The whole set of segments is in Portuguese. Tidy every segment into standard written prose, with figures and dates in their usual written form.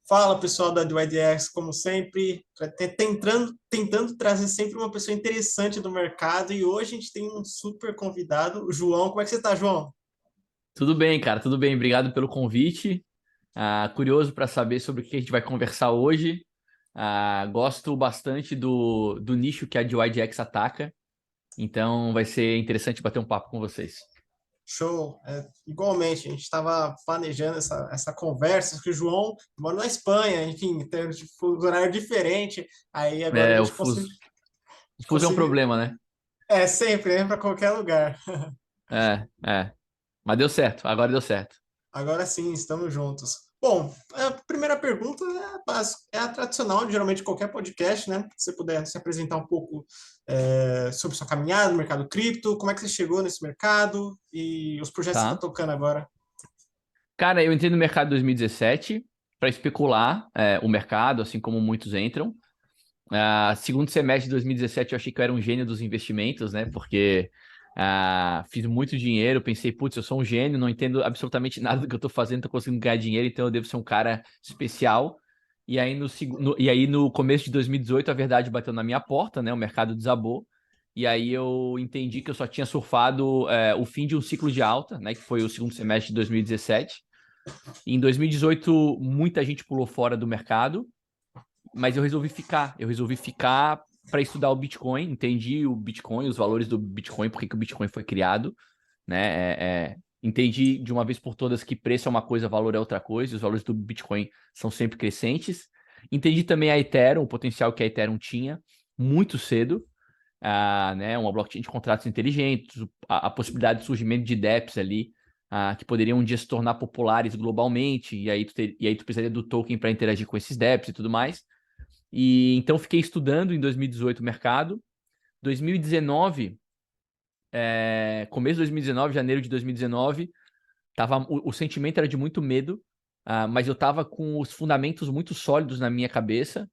Fala pessoal da DYDX, como sempre, tentando trazer sempre uma pessoa interessante do mercado e hoje a gente tem um super convidado, o João. Como é que você tá, João? Tudo bem, cara, tudo bem. Obrigado pelo convite. Curioso para saber sobre o que a gente vai conversar hoje. Gosto bastante do nicho que a DYDX ataca, então vai ser interessante bater um papo com vocês. Show. Igualmente, a gente estava planejando essa conversa, que o João mora na Espanha, enfim, tem um fuso horário diferente, aí agora a É, o gente fuso, o fuso é um conseguiu. problema, né? É, sempre, né, para qualquer lugar. É. Mas deu certo, agora deu certo. Agora sim, estamos juntos. Bom, a primeira pergunta é a básica, é a tradicional, geralmente de qualquer podcast, né? Se você puder se apresentar um pouco sobre sua caminhada no mercado cripto, como é que você chegou nesse mercado e os projetos que você está Tá? tocando agora. Cara, eu entrei no mercado em 2017 para especular o mercado, assim como muitos entram. Segundo semestre de 2017, eu achei que eu era um gênio dos investimentos, né? Porque fiz muito dinheiro, pensei, putz, eu sou um gênio, não entendo absolutamente nada do que eu tô fazendo, tô conseguindo ganhar dinheiro, então eu devo ser um cara especial. E aí no começo de 2018, a verdade bateu na minha porta, né? O mercado desabou. E aí eu entendi que eu só tinha surfado o fim de um ciclo de alta, né? Que foi o segundo semestre de 2017. Em 2018, muita gente pulou fora do mercado, mas eu resolvi ficar. Eu resolvi ficar para estudar o Bitcoin, entendi o Bitcoin, os valores do Bitcoin, por que o Bitcoin foi criado, né? Entendi de uma vez por todas que preço é uma coisa, valor é outra coisa, e os valores do Bitcoin são sempre crescentes. Entendi também a Ethereum, o potencial que a Ethereum tinha, muito cedo, né? Uma blockchain de contratos inteligentes, a possibilidade de surgimento de dApps ali, que poderiam um dia se tornar populares globalmente, e aí tu precisaria do token para interagir com esses dApps e tudo mais. E então fiquei estudando em 2018 o mercado. 2019, começo de 2019, janeiro de 2019, o sentimento era de muito medo, mas eu estava com os fundamentos muito sólidos na minha cabeça.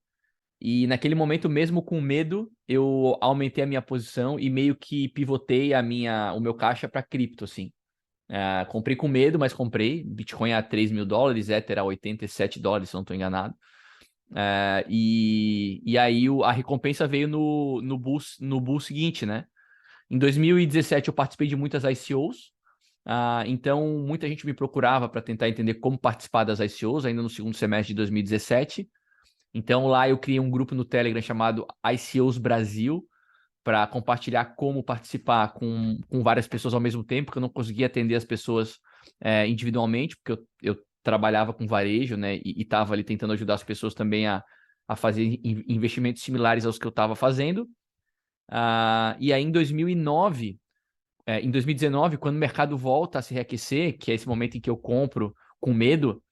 E naquele momento, mesmo com medo, eu aumentei a minha posição e meio que pivotei o meu caixa para cripto, assim. Comprei com medo, mas comprei. Bitcoin a US$ 3.000, Ether a US$ 87, se não estou enganado. E aí a recompensa veio no bull seguinte, né? Em 2017 eu participei de muitas ICOs, então muita gente me procurava para tentar entender como participar das ICOs, ainda no segundo semestre de 2017. Então lá eu criei um grupo no Telegram chamado ICOs Brasil, para compartilhar como participar com várias pessoas ao mesmo tempo, porque eu não conseguia atender as pessoas individualmente, porque eu trabalhava com varejo, né, e estava ali tentando ajudar as pessoas também a fazer investimentos similares aos que eu estava fazendo. E aí em 2019, quando o mercado volta a se reaquecer, que é esse momento em que eu compro com medo,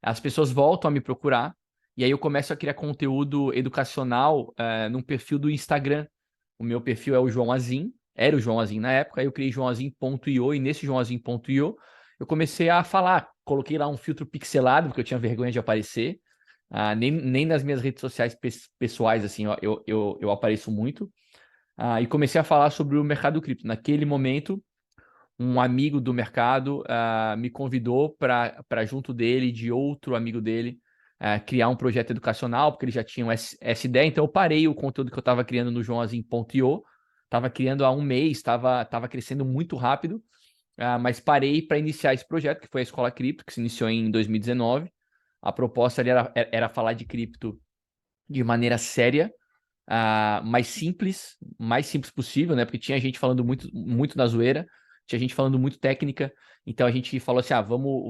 as pessoas voltam a me procurar, e aí eu começo a criar conteúdo educacional num perfil do Instagram. O meu perfil é o João Azim, era o João Azim na época, aí eu criei joãoazim.io, e nesse joãoazim.io eu comecei a falar, coloquei lá um filtro pixelado, porque eu tinha vergonha de aparecer, nem nas minhas redes sociais pessoais, assim, eu apareço muito, e comecei a falar sobre o mercado cripto. Naquele momento, um amigo do mercado me convidou para junto dele, de outro amigo dele, criar um projeto educacional, porque eles já tinham essa ideia. Então eu parei o conteúdo que eu estava criando no joãozinho.io, estava criando há um mês, estava crescendo muito rápido, mas parei para iniciar esse projeto, que foi a Escola Cripto, que se iniciou em 2019. A proposta ali era falar de cripto de maneira séria, mais simples possível, né? Porque tinha gente falando muito, muito na zoeira, tinha gente falando muito técnica. Então a gente falou assim: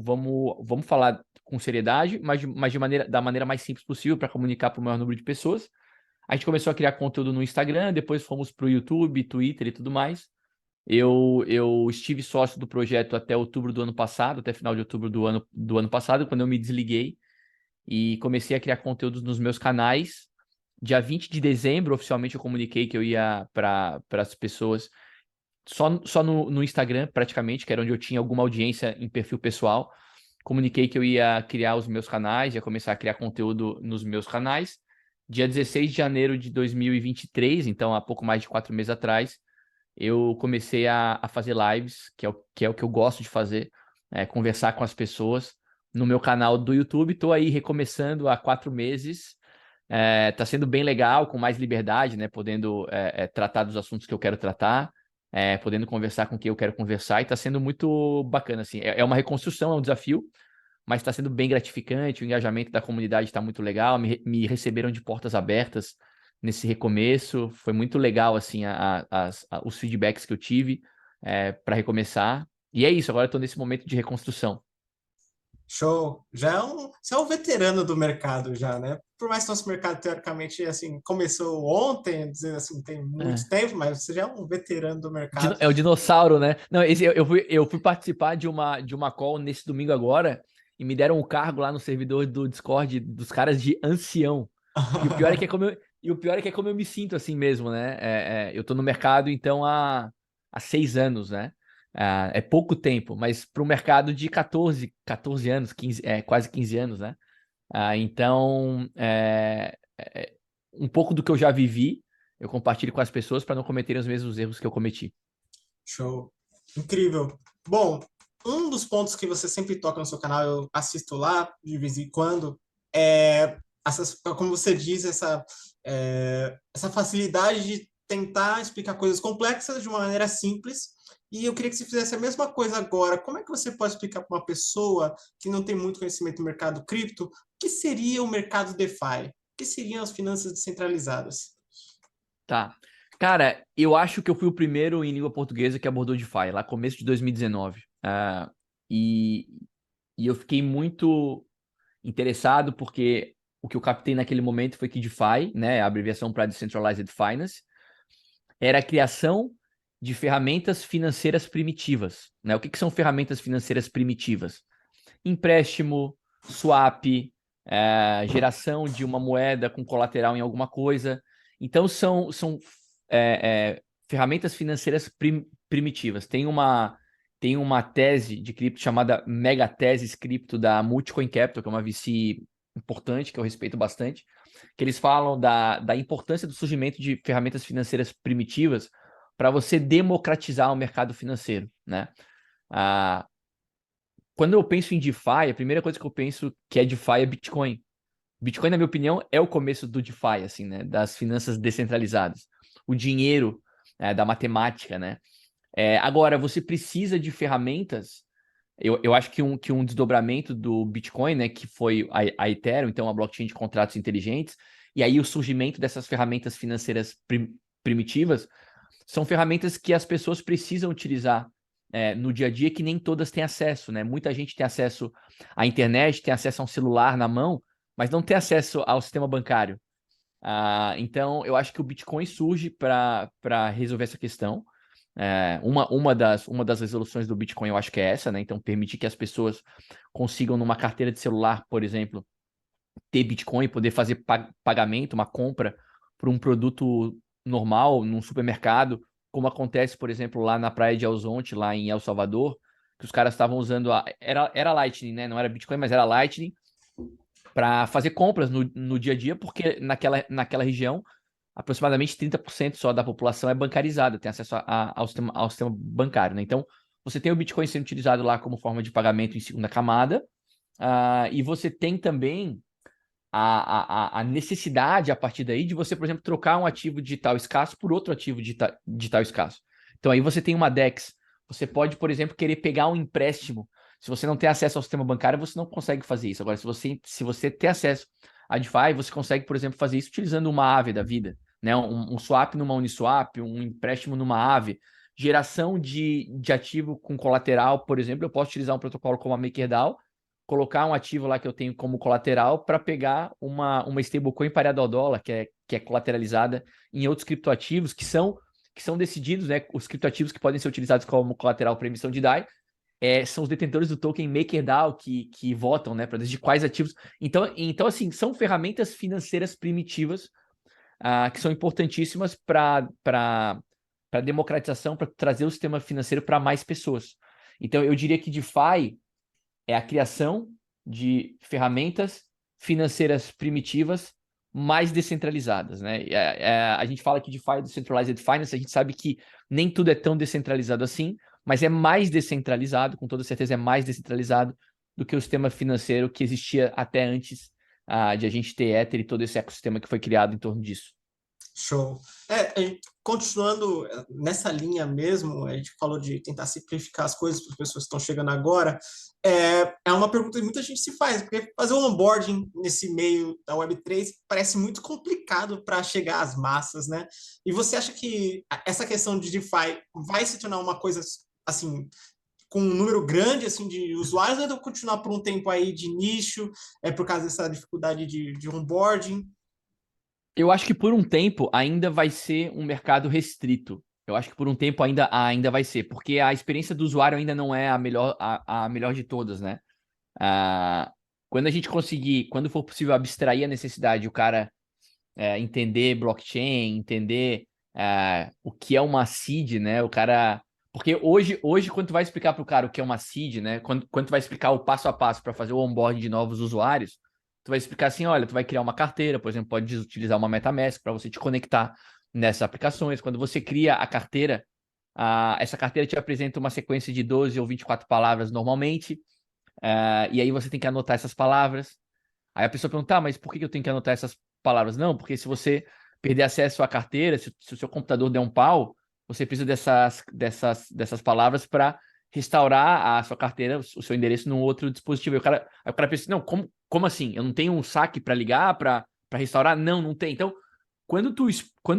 vamos falar com seriedade, mas da maneira mais simples possível para comunicar para o maior número de pessoas. A gente começou a criar conteúdo no Instagram, depois fomos para o YouTube, Twitter e tudo mais. Eu estive sócio do projeto até outubro do ano passado, até final de outubro do ano passado, quando eu me desliguei e comecei a criar conteúdos nos meus canais. Dia 20 de dezembro, oficialmente, eu comuniquei que eu ia para as pessoas só no Instagram, praticamente, que era onde eu tinha alguma audiência em perfil pessoal. Comuniquei que eu ia criar os meus canais, ia começar a criar conteúdo nos meus canais. Dia 16 de janeiro de 2023, então há pouco mais de 4 meses atrás, eu comecei a fazer lives, que é o que eu gosto de fazer, conversar com as pessoas, no meu canal do YouTube. Estou aí recomeçando há 4 meses. Tá sendo bem legal, com mais liberdade, né? Podendo tratar dos assuntos que eu quero tratar, podendo conversar com quem eu quero conversar, e está sendo muito bacana, assim. É uma reconstrução, é um desafio, mas está sendo bem gratificante. O engajamento da comunidade está muito legal. Me receberam de portas abertas nesse recomeço. Foi muito legal, assim, os feedbacks que eu tive para recomeçar. E é isso, agora eu estou nesse momento de reconstrução. Show. Você é um veterano do mercado já, né? Por mais que nosso mercado, teoricamente, assim, começou ontem, dizendo assim, tem muito É. tempo, mas você já é um veterano do mercado. É o dinossauro, né? Não, eu fui participar de uma call nesse domingo agora e me deram um cargo lá no servidor do Discord dos caras de ancião. E o pior é que é como eu me sinto assim mesmo, né? Eu tô no mercado, então, há 6 anos, né? É pouco tempo, mas para um mercado de 14 anos, 15, quase 15 anos, né? Então, um pouco do que eu já vivi, eu compartilho com as pessoas para não cometerem os mesmos erros que eu cometi. Show. Incrível. Bom, um dos pontos que você sempre toca no seu canal, eu assisto lá de vez em quando, é, como você diz, essa facilidade de tentar explicar coisas complexas de uma maneira simples. E eu queria que você fizesse a mesma coisa agora. Como é que você pode explicar para uma pessoa que não tem muito conhecimento do mercado cripto, o que seria o mercado DeFi? O que seriam as finanças descentralizadas? Tá. Cara, eu acho que eu fui o primeiro em língua portuguesa que abordou DeFi, lá começo de 2019. E, e eu fiquei muito interessado porque o que eu captei naquele momento foi que DeFi, né, a abreviação para Decentralized Finance, era a criação de ferramentas financeiras primitivas, né? O que são ferramentas financeiras primitivas? Empréstimo, swap, geração de uma moeda com colateral em alguma coisa. Então, são ferramentas financeiras primitivas. Tem uma tese de cripto chamada Megathesis Cripto da Multicoin Capital, que é uma VC importante, que eu respeito bastante, que eles falam da importância do surgimento de ferramentas financeiras primitivas para você democratizar o mercado financeiro, né? Ah, Quando eu penso em DeFi, a primeira coisa que eu penso que é DeFi é Bitcoin. Bitcoin, na minha opinião, é o começo do DeFi, assim, né? Das finanças descentralizadas. O dinheiro, da matemática, né? Agora, você precisa de ferramentas. Eu acho que um desdobramento do Bitcoin, né? Que foi a Ethereum, então a blockchain de contratos inteligentes, e aí o surgimento dessas ferramentas financeiras primitivas, são ferramentas que as pessoas precisam utilizar no dia a dia, que nem todas têm acesso, né? Muita gente tem acesso à internet, tem acesso a um celular na mão, mas não tem acesso ao sistema bancário. Então, eu acho que o Bitcoin surge para resolver essa questão. Uma das resoluções do Bitcoin, eu acho que é essa, né? Então, permitir que as pessoas consigam, numa carteira de celular, por exemplo, ter Bitcoin, poder fazer pagamento, uma compra por um produto normal num supermercado, como acontece, por exemplo, lá na Praia de Alzonte, lá em El Salvador, que os caras estavam usando era Lightning, né? Não era Bitcoin, mas era Lightning, para fazer compras no dia a dia, porque naquela região, aproximadamente 30% só da população é bancarizada, tem acesso ao sistema bancário, né? Então, você tem o Bitcoin sendo utilizado lá como forma de pagamento em segunda camada, e você tem também a necessidade, a partir daí, de você, por exemplo, trocar um ativo digital escasso por outro ativo digital escasso. Então, aí você tem uma DEX. Você pode, por exemplo, querer pegar um empréstimo. Se você não tem acesso ao sistema bancário, você não consegue fazer isso. Agora, se você tem acesso a DeFi, você consegue, por exemplo, fazer isso utilizando uma Aave da vida, né? Um swap numa Uniswap, um empréstimo numa Aave. Geração de ativo com colateral, por exemplo, eu posso utilizar um protocolo como a MakerDAO, colocar um ativo lá que eu tenho como colateral para pegar uma stablecoin pareada ao dólar, que é colateralizada em outros criptoativos que são decididos, né? Os criptoativos que podem ser utilizados como colateral para emissão de DAI são os detentores do token MakerDAO que votam, né, para decidir quais ativos. Então, assim, são ferramentas financeiras primitivas que são importantíssimas para democratização, para trazer o sistema financeiro para mais pessoas. Então, eu diria que DeFi é a criação de ferramentas financeiras primitivas mais descentralizadas, né? A gente fala aqui de Decentralized Finance, a gente sabe que nem tudo é tão descentralizado assim, mas é mais descentralizado, com toda certeza é mais descentralizado do que o sistema financeiro que existia até antes de a gente ter Ether e todo esse ecossistema que foi criado em torno disso. Show. Continuando nessa linha mesmo, a gente falou de tentar simplificar as coisas para as pessoas que estão chegando agora. É uma pergunta que muita gente se faz, porque fazer um onboarding nesse meio da Web3 parece muito complicado para chegar às massas, né? E você acha que essa questão de DeFi vai se tornar uma coisa assim, com um número grande assim de usuários, ou ainda continuar por um tempo aí de nicho, por causa dessa dificuldade de onboarding? Eu acho que por um tempo ainda vai ser um mercado restrito. Eu acho que por um tempo ainda vai ser, porque a experiência do usuário ainda não é a melhor de todas, né? Quando a gente conseguir, quando for possível abstrair a necessidade, o cara entender blockchain, entender o que é uma seed, né? O cara. Porque hoje quando tu vai explicar para o cara o que é uma seed, né? Quando tu vai explicar o passo a passo para fazer o onboarding de novos usuários, tu vai explicar assim: olha, tu vai criar uma carteira, por exemplo, pode utilizar uma MetaMask para você te conectar nessas aplicações. Quando você cria a carteira, essa carteira te apresenta uma sequência de 12 ou 24 palavras normalmente, e aí você tem que anotar essas palavras. Aí a pessoa pergunta, mas por que eu tenho que anotar essas palavras? Não, porque se você perder acesso à carteira, se o seu computador der um pau, você precisa dessas palavras para restaurar a sua carteira, o seu endereço num outro dispositivo. Aí o cara pensa, não, como assim? Eu não tenho um saque para ligar, para restaurar? Não tem. Então, quando tu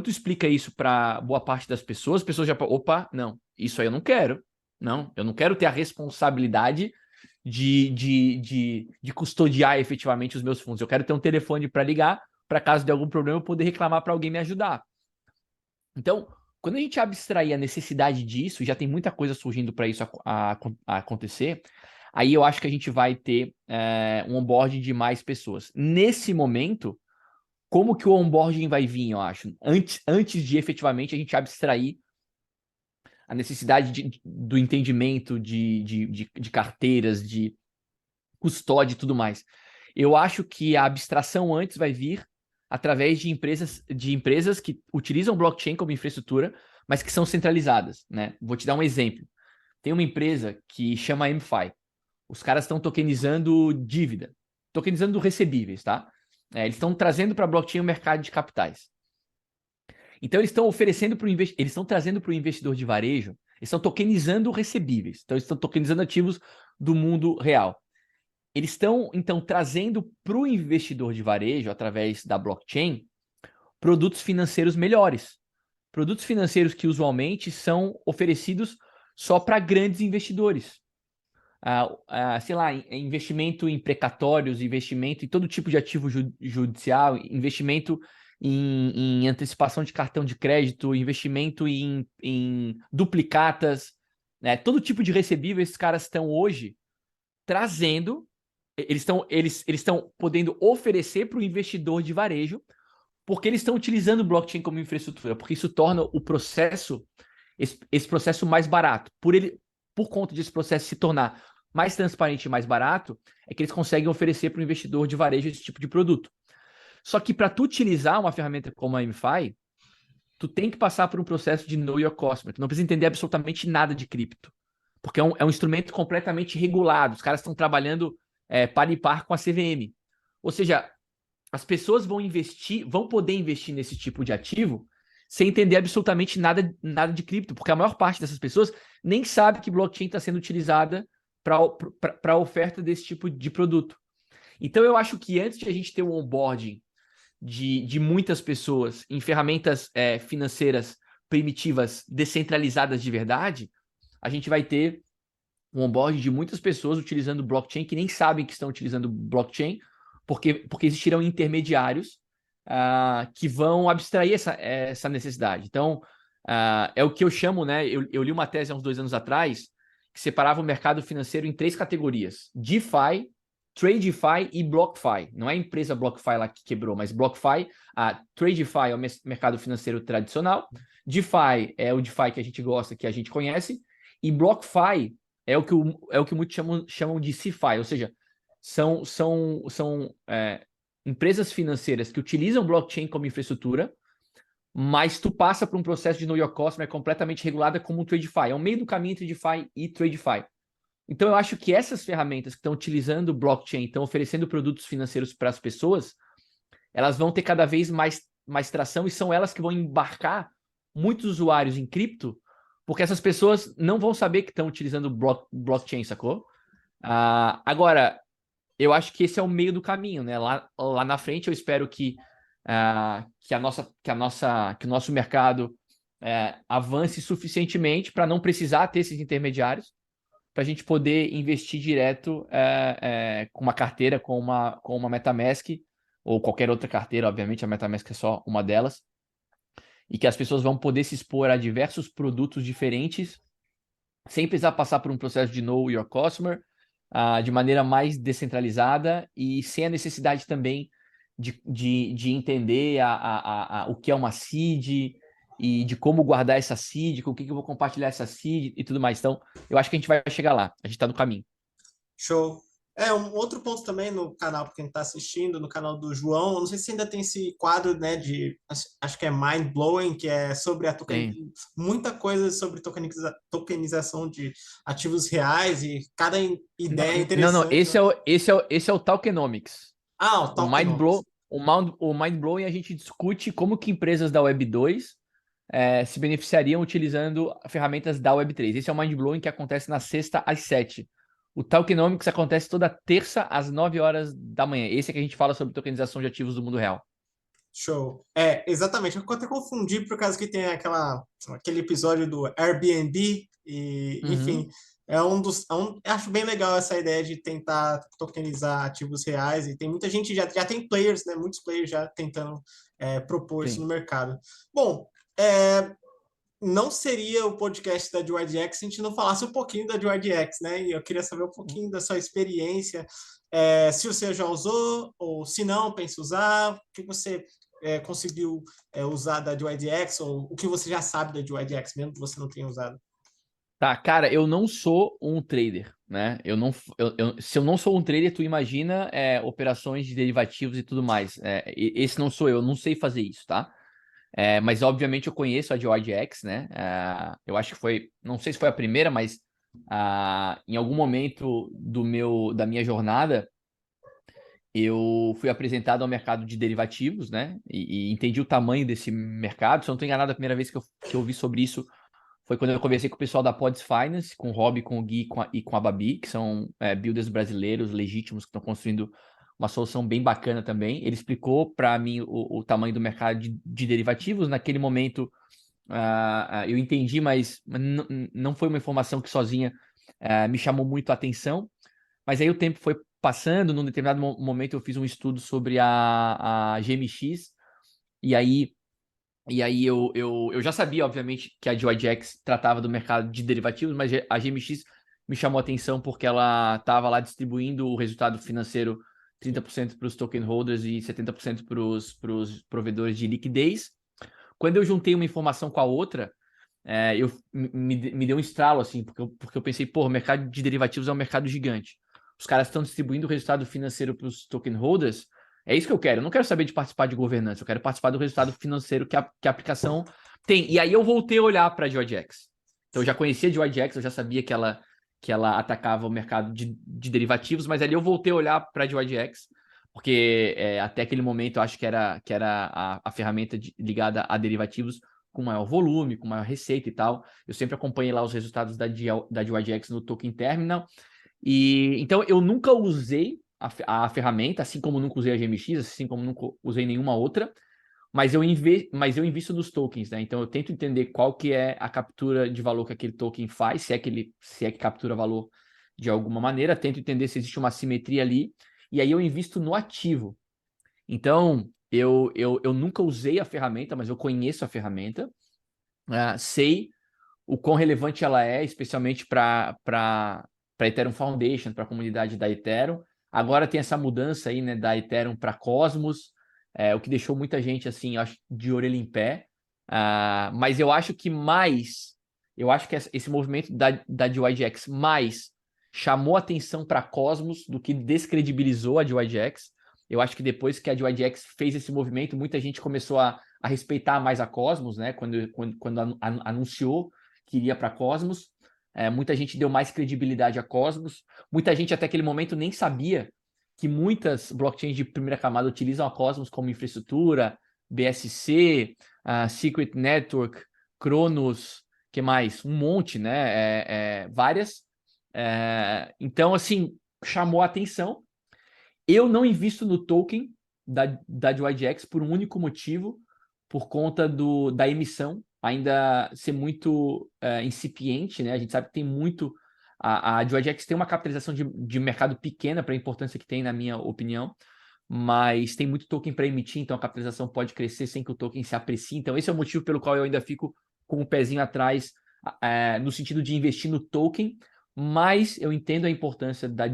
explica isso para boa parte das pessoas, as pessoas já, opa, não, isso aí eu não quero. Não, eu não quero ter a responsabilidade de custodiar efetivamente os meus fundos. Eu quero ter um telefone para ligar, para caso de algum problema eu poder reclamar para alguém me ajudar. Então, quando a gente abstrair a necessidade disso, já tem muita coisa surgindo para isso acontecer, aí eu acho que a gente vai ter um onboarding de mais pessoas. Nesse momento, como que o onboarding vai vir, eu acho? Antes de efetivamente a gente abstrair a necessidade do entendimento de carteiras, de custódia e tudo mais. Eu acho que a abstração antes vai vir através de empresas que utilizam blockchain como infraestrutura, mas que são centralizadas, né? Vou te dar um exemplo. Tem uma empresa que chama MFI. Os caras estão tokenizando dívida, tokenizando recebíveis, tá? Eles estão trazendo para a blockchain o mercado de capitais. Então, eles estão oferecendo para o investidor, eles estão trazendo para o investidor de varejo, eles estão tokenizando recebíveis. Então, eles estão tokenizando ativos do mundo real. Eles estão, então, trazendo para o investidor de varejo, através da blockchain, produtos financeiros melhores. Produtos financeiros que usualmente são oferecidos só para grandes investidores. Sei lá, investimento em precatórios, investimento em todo tipo de ativo judicial, investimento em antecipação de cartão de crédito, investimento em duplicatas, né? Todo tipo de recebível esses caras estão hoje trazendo, eles estão podendo oferecer para o investidor de varejo, porque eles estão utilizando o blockchain como infraestrutura, porque isso torna o processo, esse processo mais barato. Por conta desse processo se tornar mais transparente e mais barato, é que eles conseguem oferecer para o investidor de varejo esse tipo de produto. Só que para tu utilizar uma ferramenta como a MFI, tu tem que passar por um processo de Know Your Customer. Tu não precisa entender absolutamente nada de cripto, porque é um instrumento completamente regulado. Os caras estão trabalhando par e par com a CVM. Ou seja, as pessoas vão poder investir nesse tipo de ativo sem entender absolutamente nada de cripto, porque a maior parte dessas pessoas nem sabe que blockchain está sendo utilizada para a oferta desse tipo de produto. Então, eu acho que antes de a gente ter um onboarding de muitas pessoas em ferramentas financeiras primitivas, descentralizadas de verdade, a gente vai ter um onboarding de muitas pessoas utilizando blockchain que nem sabem que estão utilizando blockchain, porque existirão intermediários que vão abstrair essa necessidade. Então, é o que eu chamo, né? Eu li uma tese há uns 2 anos atrás que separava o mercado financeiro em 3 categorias: DeFi, TradeFi e BlockFi. Não é a empresa BlockFi lá que quebrou, mas BlockFi. TradeFi é o mercado financeiro tradicional, DeFi é o DeFi que a gente gosta, que a gente conhece, e BlockFi é o que muitos chamam de CeFi, ou seja, são empresas financeiras que utilizam blockchain como infraestrutura, mas tu passa por um processo de Know Your Customer completamente regulada como um TradeFi. É o meio do caminho entre DeFi e TradeFi. Então, eu acho que essas ferramentas que estão utilizando o blockchain, estão oferecendo produtos financeiros para as pessoas, elas vão ter cada vez mais tração e são elas que vão embarcar muitos usuários em cripto, porque essas pessoas não vão saber que estão utilizando blockchain, sacou? Agora, eu acho que esse é o meio do caminho, né? Lá na frente eu espero que o nosso mercado avance suficientemente para não precisar ter esses intermediários, para a gente poder investir direto com uma carteira, com uma MetaMask, ou qualquer outra carteira, obviamente a MetaMask é só uma delas, e que as pessoas vão poder se expor a diversos produtos diferentes, sem precisar passar por um processo de Know Your Customer, de maneira mais descentralizada e sem a necessidade também de entender o que é uma seed e de como guardar essa seed, com o que eu vou compartilhar essa seed e tudo mais. Então, eu acho que a gente vai chegar lá. A gente está no caminho. Show. Um outro ponto também no canal, para quem está assistindo, no canal do João, eu não sei se ainda tem esse quadro, né, acho que é Mind Blowing, que é sobre muita coisa sobre tokenização de ativos reais e cada ideia Não, interessante. esse é o Tokenomics. O Tokenomics. O Mind Blowing a gente discute como que empresas da Web 2 se beneficiariam utilizando ferramentas da Web 3. Esse é o Mind Blowing que acontece na sexta às 7. O Tokenomics acontece toda terça às 9 horas da manhã. Esse é que a gente fala sobre tokenização de ativos do mundo real. Show. Exatamente. Eu até confundi por causa que tem aquele episódio do Airbnb e, enfim, acho bem legal essa ideia de tentar tokenizar ativos reais e tem muita gente, já tem players, né? Muitos players já tentando propor isso no mercado. Bom, não seria o podcast da DYDX se a gente não falasse um pouquinho da DYDX, né? E eu queria saber um pouquinho da sua experiência, se você já usou ou se não, pensa usar, o que você conseguiu usar da DYDX ou o que você já sabe da DYDX, mesmo que você não tenha usado. Tá, cara, eu não sou um trader, né? Se eu não sou um trader, tu imagina operações de derivativos e tudo mais. Esse não sou eu não sei fazer isso, tá? Mas obviamente eu conheço a DYDX, né? Eu acho que não sei se foi a primeira, mas em algum momento da minha jornada, eu fui apresentado ao mercado de derivativos, né? E entendi o tamanho desse mercado. Se eu não estou enganado, a primeira vez que eu ouvi sobre isso foi quando eu conversei com o pessoal da Pods Finance, com o Rob, com o Gui e com a Babi, que são builders brasileiros legítimos que estão construindo uma solução bem bacana também. Ele explicou para mim o tamanho do mercado de derivativos. Naquele momento, eu entendi, mas não foi uma informação que sozinha me chamou muito a atenção. Mas aí o tempo foi passando, num determinado momento eu fiz um estudo sobre a GMX, e aí eu já sabia, obviamente, que a DYDX tratava do mercado de derivativos, mas a GMX me chamou a atenção porque ela estava lá distribuindo o resultado financeiro 30% para os token holders e 70% para os provedores de liquidez. Quando eu juntei uma informação com a outra, me deu um estralo, assim, porque eu pensei, pô, o mercado de derivativos é um mercado gigante. Os caras estão distribuindo o resultado financeiro para os token holders. É isso que eu quero. Eu não quero saber de participar de governança. Eu quero participar do resultado financeiro que a aplicação tem. E aí eu voltei a olhar para a DYDX. Então eu já conhecia a DYDX, eu já sabia que ela atacava o mercado de derivativos, mas ali eu voltei a olhar para a DYDX, porque até aquele momento eu acho que era a ferramenta ligada a derivativos com maior volume, com maior receita e tal. Eu sempre acompanhei lá os resultados da DYDX no Token Terminal. E então eu nunca usei a ferramenta, assim como nunca usei a GMX, assim como nunca usei nenhuma outra, mas eu invisto nos tokens, né? Então eu tento entender qual que é a captura de valor que aquele token faz, se é que captura valor de alguma maneira, tento entender se existe uma simetria ali, e aí eu invisto no ativo. Então, eu nunca usei a ferramenta, mas eu conheço a ferramenta, sei o quão relevante ela é, especialmente para Ethereum Foundation, para a comunidade da Ethereum. Agora tem essa mudança aí, né, da Ethereum para Cosmos, o que deixou muita gente assim, acho, de orelha em pé. Mas eu acho que esse movimento da DYDX mais chamou atenção para Cosmos do que descredibilizou a DYDX. Eu acho que depois que a DYDX fez esse movimento, muita gente começou a respeitar mais a Cosmos, né? Quando anunciou que iria para Cosmos. Muita gente deu mais credibilidade a Cosmos. Muita gente até aquele momento nem sabia que muitas blockchains de primeira camada utilizam a Cosmos como infraestrutura, BSC, Secret Network, Cronos, que mais? Um monte, né? Várias. Então, assim, chamou a atenção. Eu não invisto no token da DYDX por um único motivo, por conta da emissão ainda ser muito incipiente, né? A gente sabe que tem muito... A DYDX tem uma capitalização de mercado pequena para a importância que tem, na minha opinião, mas tem muito token para emitir, então a capitalização pode crescer sem que o token se aprecie. Então esse é o motivo pelo qual eu ainda fico com o pezinho atrás, no sentido de investir no token, mas eu entendo a importância da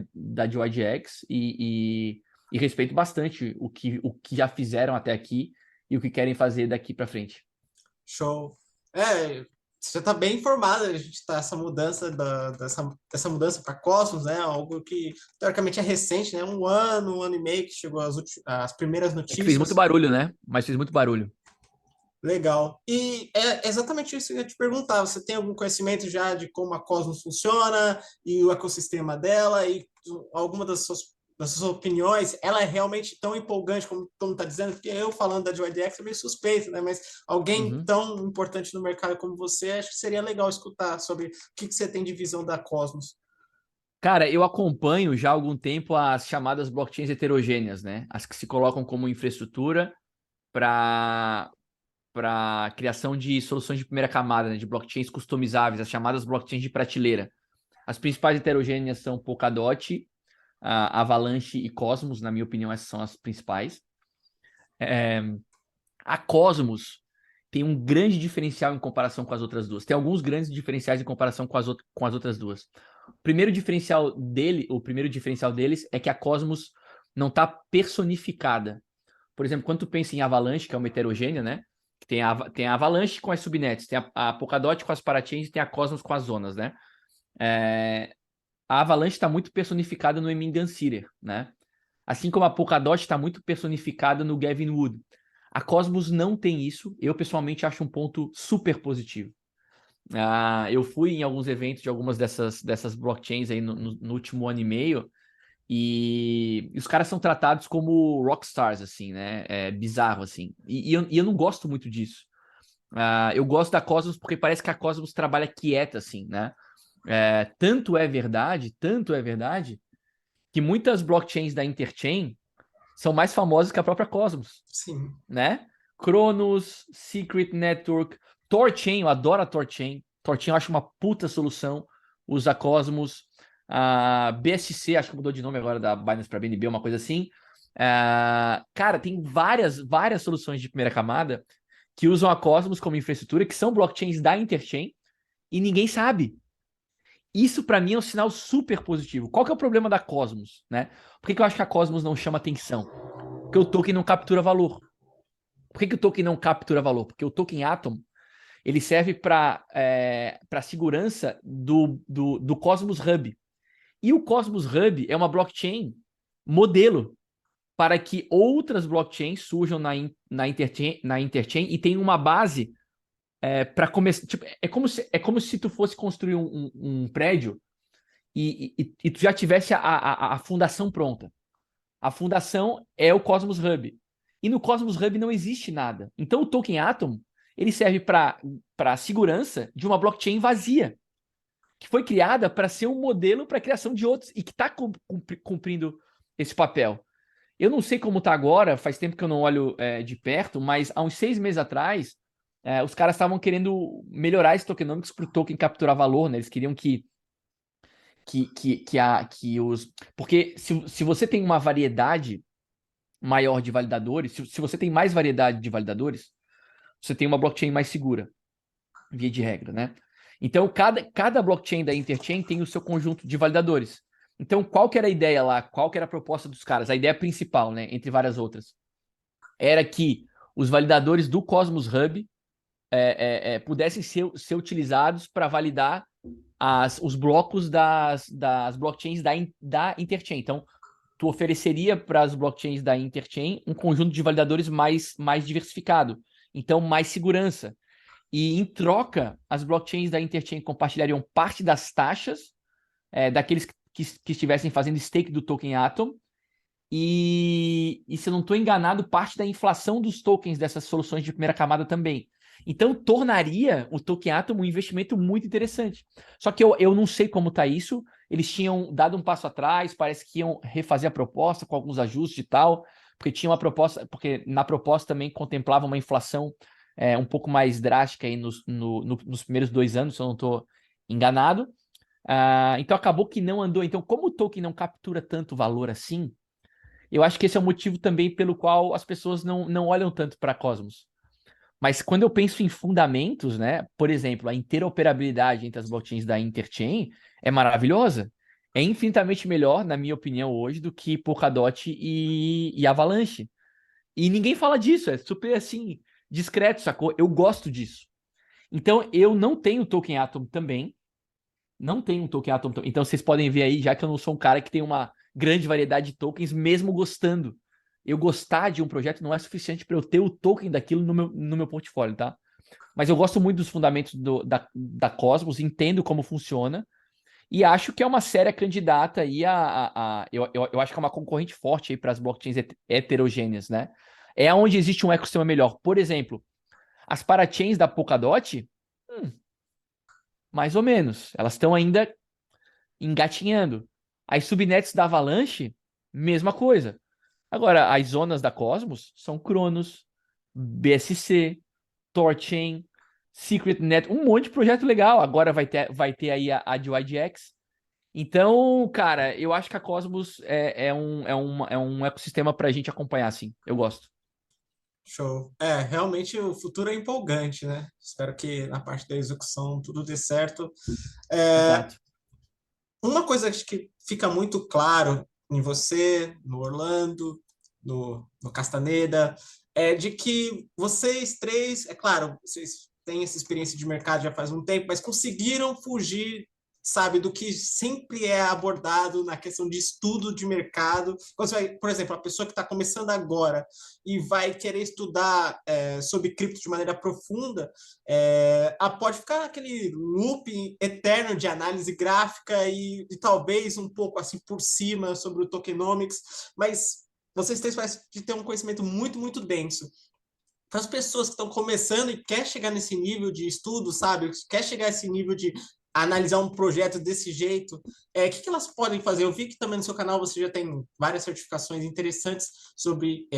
DYDX e respeito bastante o que já fizeram até aqui e o que querem fazer daqui para frente. Show. Você está bem informado, a gente está essa mudança dessa mudança para Cosmos, né? Algo que teoricamente é recente, né? Um ano e meio que chegou as primeiras É que fez muito notícias. barulho, né? Mas fez muito barulho. Legal. E é exatamente isso que eu ia te perguntar. Você tem algum conhecimento já de como a Cosmos funciona e o ecossistema dela e alguma das suas opiniões? Ela é realmente tão empolgante como todo mundo está dizendo? Porque eu falando da DYDX é meio suspeito, né? Mas alguém Uhum. tão importante no mercado como você, acho que seria legal escutar sobre o que você tem de visão da Cosmos. Cara, eu acompanho já há algum tempo as chamadas blockchains heterogêneas, né? As que se colocam como infraestrutura para criação de soluções de primeira camada, né? De blockchains customizáveis, as chamadas blockchains de prateleira. As principais heterogêneas são Polkadot, Avalanche e Cosmos, na minha opinião, essas são as principais. A Cosmos tem um grande diferencial em comparação com as outras duas. Tem alguns grandes diferenciais em comparação com as outras duas. O primeiro diferencial deles é que a Cosmos não está personificada. Por exemplo, quando tu pensa em Avalanche, que é uma heterogênea, né? Tem a Avalanche com as subnets, tem a Polkadot com as parachains e tem a Cosmos com as zonas, né? A Avalanche está muito personificada no Emin Gansirer, né? Assim como a Polkadot está muito personificada no Gavin Wood. A Cosmos não tem isso. Eu, pessoalmente, acho um ponto super positivo. Eu fui em alguns eventos de algumas dessas blockchains aí no último ano e meio e os caras são tratados como rockstars, assim, né? É bizarro, assim. E eu não gosto muito disso. Eu gosto da Cosmos porque parece que a Cosmos trabalha quieta, assim, né? Tanto é verdade, que muitas blockchains da Interchain são mais famosas que a própria Cosmos, Sim. né? Cronos, Secret Network, Thorchain, eu adoro a Thorchain. Thorchain eu acho uma puta solução. Usa Cosmos. A BSC, acho que mudou de nome agora da Binance para BNB, uma coisa assim. Cara, tem várias soluções de primeira camada que usam a Cosmos como infraestrutura, que são blockchains da Interchain, e ninguém sabe. Isso, para mim, é um sinal super positivo. Qual que é o problema da Cosmos, né? Por que eu acho que a Cosmos não chama atenção? Porque o token não captura valor. Por que o token não captura valor? Porque o token Atom ele serve para segurança do Cosmos Hub. E o Cosmos Hub é uma blockchain modelo para que outras blockchains surjam na Interchain e tenham uma base para começar. Tipo, é como se tu fosse construir um prédio e tu já tivesse a fundação pronta. A fundação é o Cosmos Hub. E no Cosmos Hub não existe nada. Então o token Atom ele serve para a segurança de uma blockchain vazia, que foi criada para ser um modelo para a criação de outros e que está cumprindo esse papel. Eu não sei como está agora, faz tempo que eu não olho de perto, mas há uns 6 meses atrás, os caras estavam querendo melhorar esse tokenomics para o token capturar valor, né? Eles queriam os... Porque se você tem uma variedade maior de validadores, se você tem mais variedade de validadores, você tem uma blockchain mais segura, via de regra, né? Então, cada blockchain da Interchain tem o seu conjunto de validadores. Então, qual que era a ideia lá? Qual que era a proposta dos caras? A ideia principal, né, entre várias outras, era que os validadores do Cosmos Hub pudessem ser utilizados para validar os blocos das blockchains da Interchain. Então, tu ofereceria para as blockchains da Interchain um conjunto de validadores mais diversificado. Então, mais segurança. e em troca, as blockchains da Interchain compartilhariam parte das taxas daqueles que estivessem fazendo stake do token Atom, e se eu não estou enganado, parte da inflação dos tokens dessas soluções de primeira camada também. Então, tornaria o token Atom um investimento muito interessante. Só que eu não sei como está isso. Eles tinham dado um passo atrás, parece que iam refazer a proposta com alguns ajustes e tal, porque tinha uma proposta, porque na proposta também contemplava uma inflação um pouco mais drástica aí nos primeiros 2 anos, se eu não estou enganado. Então acabou que não andou. Então, como o token não captura tanto valor assim, eu acho que esse é o motivo também pelo qual as pessoas não olham tanto para Cosmos. Mas quando eu penso em fundamentos, né? Por exemplo, a interoperabilidade entre as blockchains da Interchain é maravilhosa. É infinitamente melhor, na minha opinião, hoje, do que Polkadot e Avalanche. E ninguém fala disso, é super assim, discreto, sacou? Eu gosto disso. Então, eu não tenho token Atom também. Não tenho um token Atom também. Então, vocês podem ver aí, já que eu não sou um cara que tem uma grande variedade de tokens, mesmo gostando. Eu gostar de um projeto não é suficiente para eu ter o token daquilo no meu portfólio, tá? Mas eu gosto muito dos fundamentos da Cosmos, entendo como funciona e acho que é uma séria candidata aí eu acho que é uma concorrente forte aí para as blockchains heterogêneas, né? É onde existe um ecossistema melhor. Por exemplo, as parachains da Polkadot, mais ou menos. Elas estão ainda engatinhando. As subnets da Avalanche, mesma coisa. Agora, as zonas da Cosmos são Cronos, BSC, Torchain, SecretNet, um monte de projeto legal. Agora vai ter aí a de YDX. Então, cara, eu acho que a Cosmos é um ecossistema pra gente acompanhar, assim. Eu gosto. Show. É, realmente o futuro é empolgante, né? Espero que na parte da execução tudo dê certo. É, Exato. uma coisa que fica muito claro em você, no Orlando, no Castaneda, é de que vocês três, é claro, vocês têm essa experiência de mercado já faz um tempo, mas conseguiram fugir, sabe, do que sempre é abordado na questão de estudo de mercado. Quando você vai, por exemplo, a pessoa que está começando agora e vai querer estudar sobre cripto de maneira profunda, pode ficar naquele loop eterno de análise gráfica e talvez um pouco assim por cima sobre o tokenomics, mas vocês três parecem ter um conhecimento muito, muito denso. Para as pessoas que estão começando e quer chegar nesse nível de estudo, sabe? Quer chegar a esse nível de analisar um projeto desse jeito, que elas podem fazer? Eu vi que também no seu canal você já tem várias certificações interessantes sobre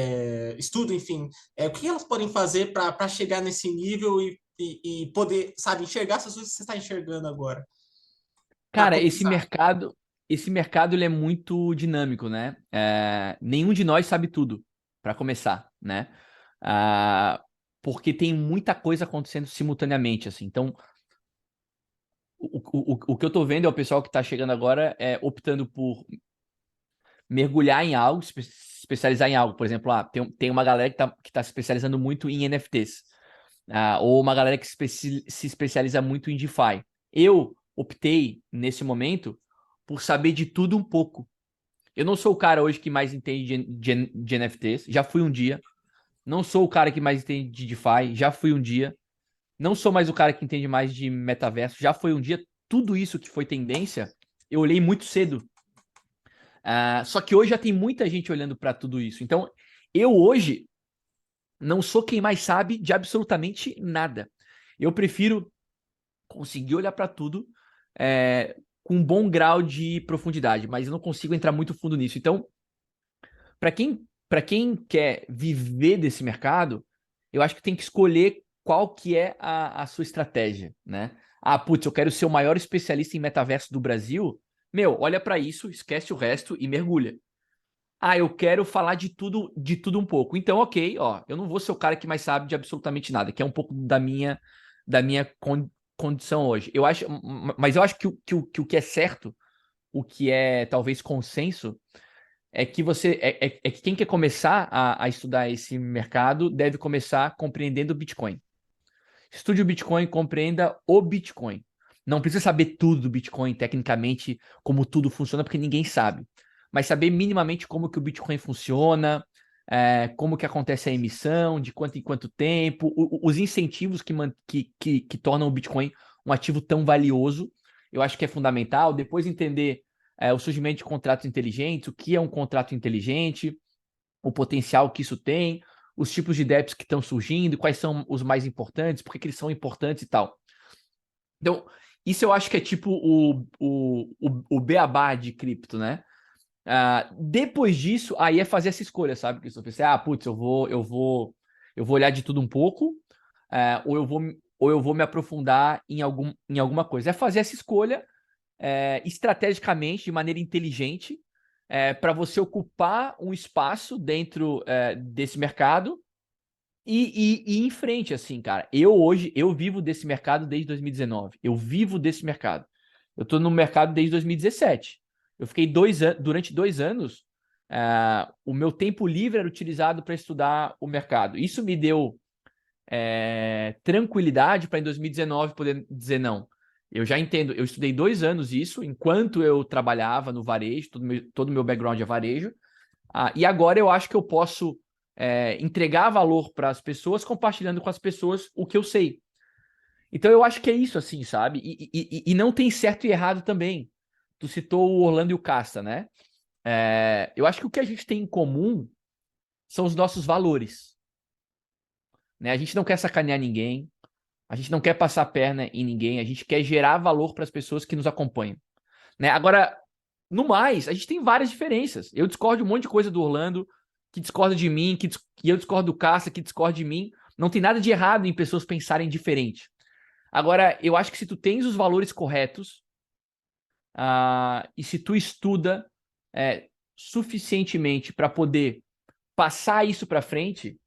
estudo, enfim. O que elas podem fazer para chegar nesse nível e poder, sabe, enxergar essas coisas que você está enxergando agora? Para Cara, esse começar. mercado, esse mercado ele é muito dinâmico, né? Nenhum de nós sabe tudo, para começar, né? Ah, porque tem muita coisa acontecendo simultaneamente, assim. Então, o que eu tô vendo é o pessoal que tá chegando agora optando por mergulhar em algo, especializar em algo. Por exemplo, tem uma galera que tá se especializando muito em NFTs. Ou uma galera que se especializa muito em DeFi. Eu optei, nesse momento, por saber de tudo um pouco. Eu não sou o cara hoje que mais entende de NFTs, já fui um dia. Não sou o cara que mais entende de DeFi, já fui um dia. Não sou mais o cara que entende mais de metaverso, já foi um dia. Tudo isso que foi tendência, eu olhei muito cedo. Só que hoje já tem muita gente olhando para tudo isso. Então, eu hoje não sou quem mais sabe de absolutamente nada. Eu prefiro conseguir olhar para tudo com um bom grau de profundidade, mas eu não consigo entrar muito fundo nisso. Então, para quem quer viver desse mercado, eu acho que tem que escolher qual que é a sua estratégia, né? Putz, eu quero ser o maior especialista em metaverso do Brasil. Meu, olha para isso, esquece o resto e mergulha. Eu quero falar de tudo um pouco. Então, ok, ó, eu não vou ser o cara que mais sabe de absolutamente nada, que é um pouco da minha condição hoje. Eu acho, mas eu acho que o que é certo, o que é talvez consenso, é que que quem quer começar a estudar esse mercado deve começar compreendendo o Bitcoin. Estude o Bitcoin, compreenda o Bitcoin. Não precisa saber tudo do Bitcoin, tecnicamente, como tudo funciona, porque ninguém sabe. Mas saber minimamente como que o Bitcoin funciona, como que acontece a emissão, de quanto em quanto tempo, os incentivos que tornam o Bitcoin um ativo tão valioso, eu acho que é fundamental. Depois entender o surgimento de contratos inteligentes, o que é um contrato inteligente, o potencial que isso tem, os tipos de dApps que estão surgindo, quais são os mais importantes, por que eles são importantes e tal. Então, isso eu acho que é tipo o beabá de cripto, né? Depois disso, aí é fazer essa escolha, sabe? Que eu pensei, putz, eu vou olhar de tudo um pouco, ou eu vou me aprofundar em alguma coisa. É fazer essa escolha estrategicamente, de maneira inteligente, para você ocupar um espaço dentro desse mercado e ir em frente, assim, cara. Eu vivo desse mercado desde 2019. Eu vivo desse mercado. Eu tô no mercado desde 2017. Eu fiquei durante 2 anos, o meu tempo livre era utilizado para estudar o mercado. Isso me deu tranquilidade para em 2019 poder dizer não. Eu já entendo, eu estudei 2 anos isso, enquanto eu trabalhava no varejo, todo o meu background é varejo, e agora eu acho que eu posso entregar valor para as pessoas, compartilhando com as pessoas o que eu sei. Então eu acho que é isso, assim, sabe? E não tem certo e errado também. Tu citou o Orlando e o Casta, né? Eu acho que o que a gente tem em comum são os nossos valores, né? A gente não quer sacanear ninguém, a gente não quer passar a perna em ninguém, a gente quer gerar valor para as pessoas que nos acompanham, né? Agora, no mais, a gente tem várias diferenças. Eu discordo de um monte de coisa do Orlando, que discorda de mim, e eu discordo do Cassa, que discorda de mim. Não tem nada de errado em pessoas pensarem diferente. Agora, eu acho que se tu tens os valores corretos, e se tu estuda suficientemente para poder passar isso para frente,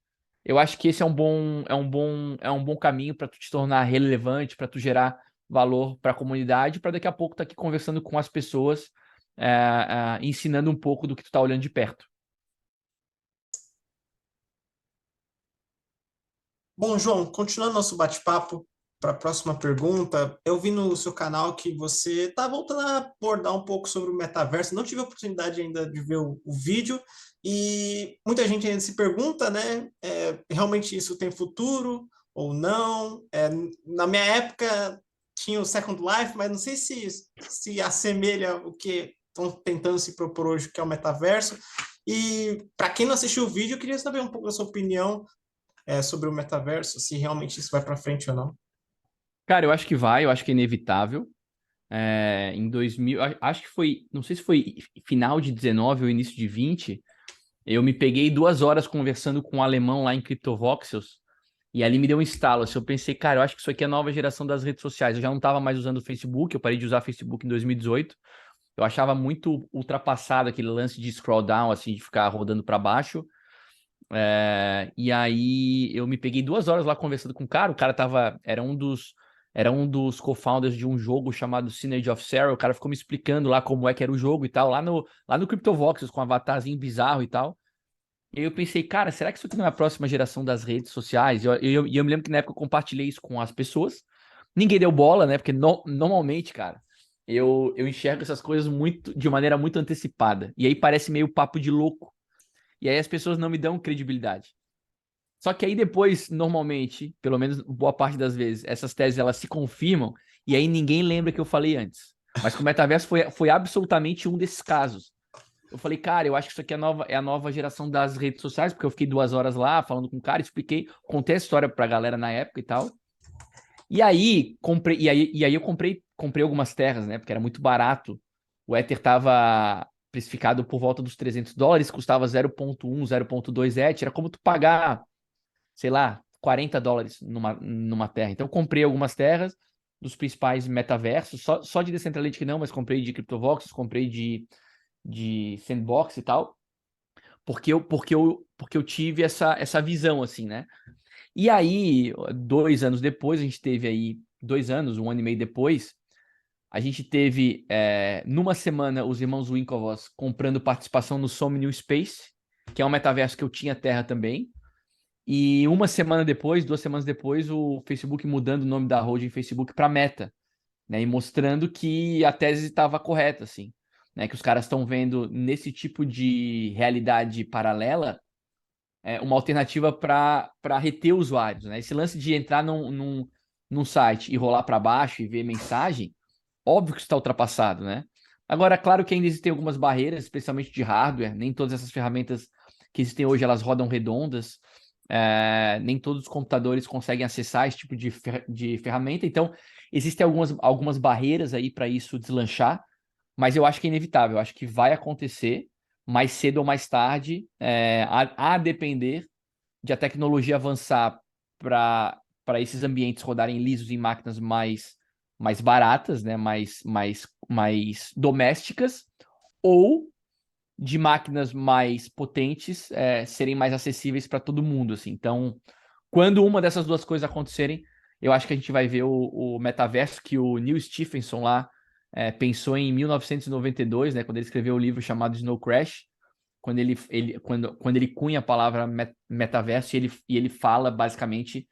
eu acho que esse é um bom caminho para tu te tornar relevante, para tu gerar valor para a comunidade, para daqui a pouco estar aqui conversando com as pessoas, ensinando um pouco do que tu está olhando de perto. Bom, João, continuando nosso bate-papo para a próxima pergunta, eu vi no seu canal que você está voltando a abordar um pouco sobre o metaverso. Não tive a oportunidade ainda de ver o vídeo e muita gente ainda se pergunta, né? Realmente isso tem futuro ou não? Na minha época tinha o Second Life, mas não sei se assemelha o que estão tentando se propor hoje, que é o metaverso. E para quem não assistiu o vídeo, eu queria saber um pouco da sua opinião sobre o metaverso, se realmente isso vai para frente ou não. Cara, eu acho que vai, eu acho que é inevitável. Em 2000, acho que foi, não sei se foi final de 19 ou início de 20, eu me peguei 2 horas conversando com um alemão lá em CryptoVoxels, e ali me deu um estalo. Assim, eu pensei, cara, eu acho que isso aqui é a nova geração das redes sociais. Eu já não estava mais usando o Facebook, eu parei de usar Facebook em 2018. Eu achava muito ultrapassado aquele lance de scroll down, assim, de ficar rodando para baixo. E aí eu me peguei 2 horas lá conversando com o cara era um dos co-founders de um jogo chamado Synergy of Zero. O cara ficou me explicando lá como é que era o jogo e tal, lá no CryptoVoxels, com um avatarzinho bizarro e tal. E aí eu pensei, cara, será que isso aqui não é a próxima geração das redes sociais? E eu me lembro que na época eu compartilhei isso com as pessoas. Ninguém deu bola, né? Porque normalmente, cara, eu enxergo essas coisas de maneira muito antecipada. E aí parece meio papo de louco. E aí as pessoas não me dão credibilidade. Só que aí depois, normalmente, pelo menos boa parte das vezes, essas teses elas se confirmam e aí ninguém lembra que eu falei antes. Mas com o metaverso foi absolutamente um desses casos. Eu falei, cara, eu acho que isso aqui é a nova geração das redes sociais, porque eu fiquei 2 horas lá falando com o cara, expliquei, contei a história pra galera na época e tal. E aí eu comprei algumas terras, né? Porque era muito barato. O Ether tava precificado por volta dos $300, custava 0,1, 0,2 ETH. Era como tu pagar, sei lá, $40 numa terra. Então eu comprei algumas terras dos principais metaversos, só de Decentraland não, mas comprei de CryptoVoxels, comprei de Sandbox e tal, porque eu tive essa visão, assim, né? E aí, 2 anos depois, a gente teve aí, 2 anos, um ano e meio depois, a gente teve, numa semana, os irmãos Winklevoss comprando participação no Some New Space, que é um metaverso que eu tinha terra também. E uma semana depois, 2 semanas depois, o Facebook mudando o nome da holding Facebook para Meta, né? E mostrando que a tese estava correta, assim, né? Que os caras estão vendo nesse tipo de realidade paralela uma alternativa para reter usuários, né? Esse lance de entrar num site e rolar para baixo e ver mensagem, óbvio que isso está ultrapassado, né? Agora, claro que ainda existem algumas barreiras, especialmente de hardware. Nem todas essas ferramentas que existem hoje, elas rodam redondas. Nem todos os computadores conseguem acessar esse tipo de ferramenta. Então, existem algumas barreiras aí para isso deslanchar, mas eu acho que é inevitável. Eu acho que vai acontecer mais cedo ou mais tarde, a depender de a tecnologia avançar para esses ambientes rodarem lisos em máquinas mais baratas, né? mais domésticas, ou de máquinas mais potentes serem mais acessíveis para todo mundo, assim. Então, quando uma dessas duas coisas acontecerem, eu acho que a gente vai ver o metaverso que o Neil Stephenson lá pensou em 1992, né, quando ele escreveu o livro chamado Snow Crash, quando ele cunha a palavra metaverso e ele fala basicamente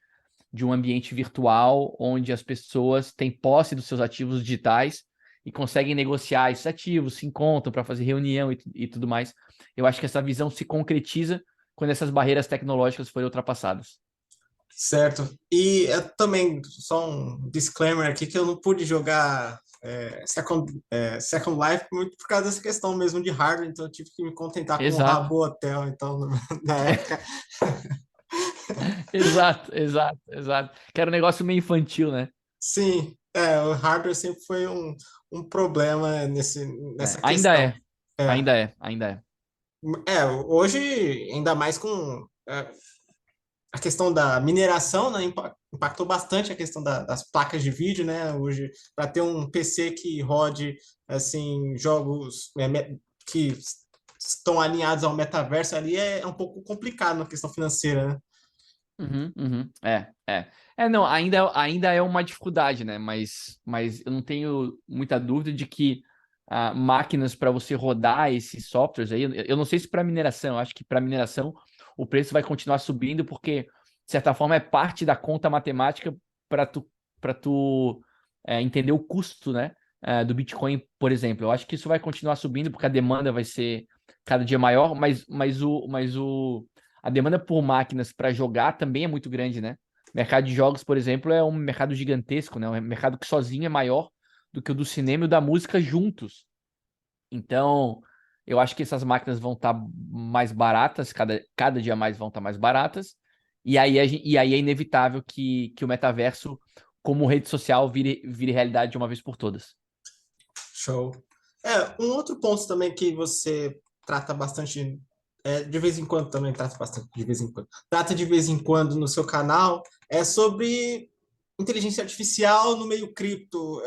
de um ambiente virtual onde as pessoas têm posse dos seus ativos digitais e conseguem negociar esses ativos, se encontram para fazer reunião e tudo mais. Eu acho que essa visão se concretiza quando essas barreiras tecnológicas forem ultrapassadas. Certo. E também, só um disclaimer aqui, que eu não pude jogar Second Life muito por causa dessa questão mesmo de hardware, então eu tive que me contentar com o Exato. Rabo Hotel, então, na época. Exato, exato, exato. Que era um negócio meio infantil, né? Sim, o hardware sempre foi um problema nessa Ainda questão. é, É, ainda é, ainda é. hoje, ainda mais com a questão da mineração, né, impactou bastante a questão das placas de vídeo, né? Hoje, para ter um PC que rode assim jogos que estão alinhados ao metaverso ali é um pouco complicado na questão financeira, né? Uhum, uhum. Não, ainda é uma dificuldade, né? Mas eu não tenho muita dúvida de que máquinas para você rodar esses softwares aí, eu não sei se para mineração, eu acho que para mineração o preço vai continuar subindo, porque, de certa forma, é parte da conta matemática para tu entender o custo, né? Do Bitcoin, por exemplo. Eu acho que isso vai continuar subindo, porque a demanda vai ser cada dia maior, mas a demanda por máquinas para jogar também é muito grande, né? O mercado de jogos, por exemplo, é um mercado gigantesco, né? Um mercado que sozinho é maior do que o do cinema e o da música juntos. Então, eu acho que essas máquinas vão estar mais baratas, cada dia mais vão estar mais baratas, e aí é inevitável que o metaverso, como rede social, vire realidade de uma vez por todas. Show. Um outro ponto também que você trata bastante, de vez em quando também trata bastante, de vez em quando, trata de vez em quando no seu canal, é sobre inteligência artificial no meio cripto.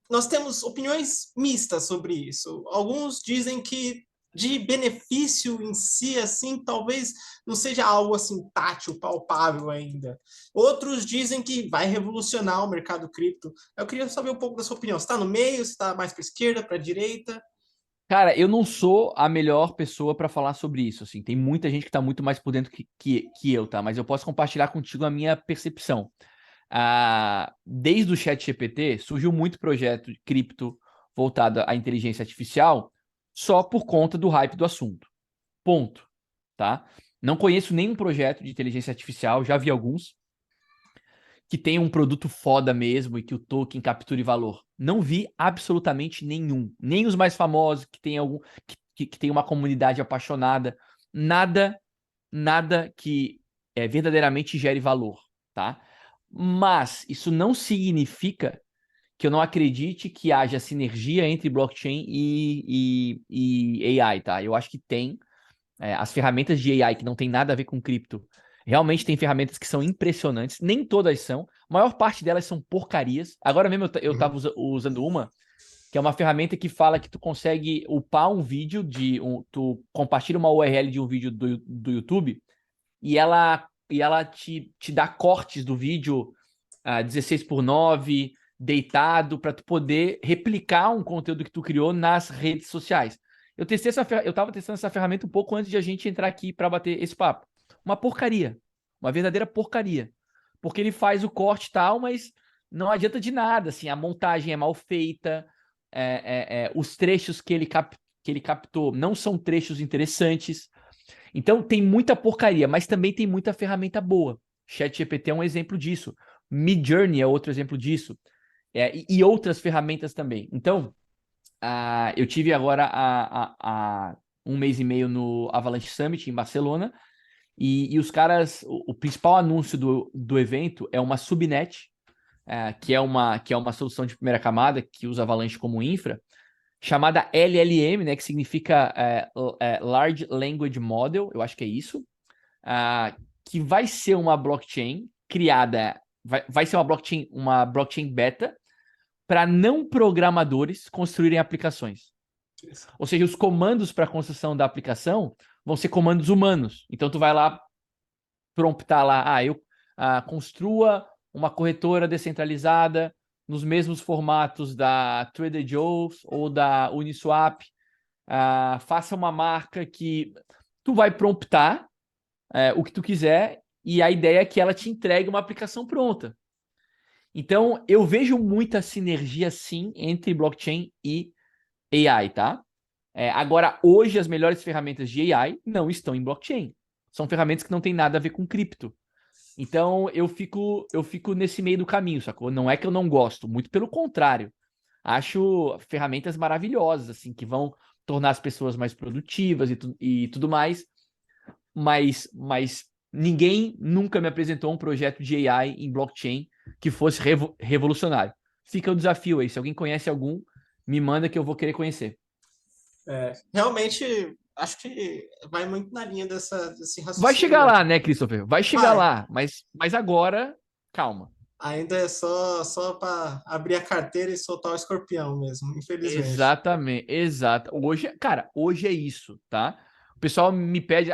Nós temos opiniões mistas sobre isso. Alguns dizem que de benefício em si, assim, talvez não seja algo assim tátil, palpável ainda. Outros dizem que vai revolucionar o mercado cripto. Eu queria saber um pouco da sua opinião. Você está no meio? Você está mais para a esquerda, para a direita? Cara, eu não sou a melhor pessoa para falar sobre isso, assim. Tem muita gente que está muito mais por dentro que eu, tá? Mas eu posso compartilhar contigo a minha percepção. Desde o ChatGPT, surgiu muito projeto de cripto voltado à inteligência artificial só por conta do hype do assunto. Ponto, tá? Não conheço nenhum projeto de inteligência artificial, já vi alguns, que tem um produto foda mesmo e que o token capture valor. Não vi absolutamente nenhum. Nem os mais famosos, que tem que tem uma comunidade apaixonada. Nada, nada que verdadeiramente gere valor, tá? Mas isso não significa que eu não acredite que haja sinergia entre blockchain e AI, tá? Eu acho que tem. As ferramentas de AI que não tem nada a ver com cripto, realmente tem ferramentas que são impressionantes. Nem todas são. A maior parte delas são porcarias. Agora mesmo eu tava usando uma, que é uma ferramenta que fala que tu consegue upar um vídeo tu compartilha uma URL de um vídeo do YouTube e ela te dá cortes do vídeo 16:9, deitado, para tu poder replicar um conteúdo que tu criou nas redes sociais. Eu tava testando essa ferramenta um pouco antes de a gente entrar aqui para bater esse papo. Uma porcaria. Uma verdadeira porcaria. Porque ele faz o corte e tal, mas não adianta de nada, assim, a montagem é mal feita, os trechos que ele captou não são trechos interessantes. Então tem muita porcaria, mas também tem muita ferramenta boa. ChatGPT é um exemplo disso. Midjourney é outro exemplo disso. E outras ferramentas também. Então, eu tive agora há um mês e meio no Avalanche Summit em Barcelona. E os caras, o principal anúncio do evento é uma subnet, que é uma solução de primeira camada que usa Avalanche como infra, chamada LLM, né, que significa Large Language Model, eu acho que é isso, que vai ser uma blockchain criada, vai ser uma blockchain beta para não programadores construírem aplicações. Ou seja, os comandos para a construção da aplicação vão ser comandos humanos. Então, tu vai lá promptar lá, construa uma corretora descentralizada nos mesmos formatos da Trader Joe's ou da Uniswap, faça uma marca que tu vai promptar o que tu quiser e a ideia é que ela te entregue uma aplicação pronta. Então, eu vejo muita sinergia, sim, entre blockchain e AI, tá? Agora, hoje, as melhores ferramentas de AI não estão em blockchain. São ferramentas que não têm nada a ver com cripto. Então, eu fico nesse meio do caminho, sacou? Não é que eu não gosto, muito pelo contrário. Acho ferramentas maravilhosas, assim, que vão tornar as pessoas mais produtivas e tudo mais. Mas ninguém nunca me apresentou um projeto de AI em blockchain que fosse revolucionário. Fica o desafio aí. Se alguém conhece algum, me manda que eu vou querer conhecer. Realmente, acho que vai muito na linha desse Vai raciocínio chegar mesmo. lá, né, Christopher? Vai chegar Vai. lá, mas agora, calma. Ainda é só para abrir a carteira e soltar o escorpião mesmo, infelizmente. Exatamente, exato. Hoje é isso, tá? O pessoal me pede,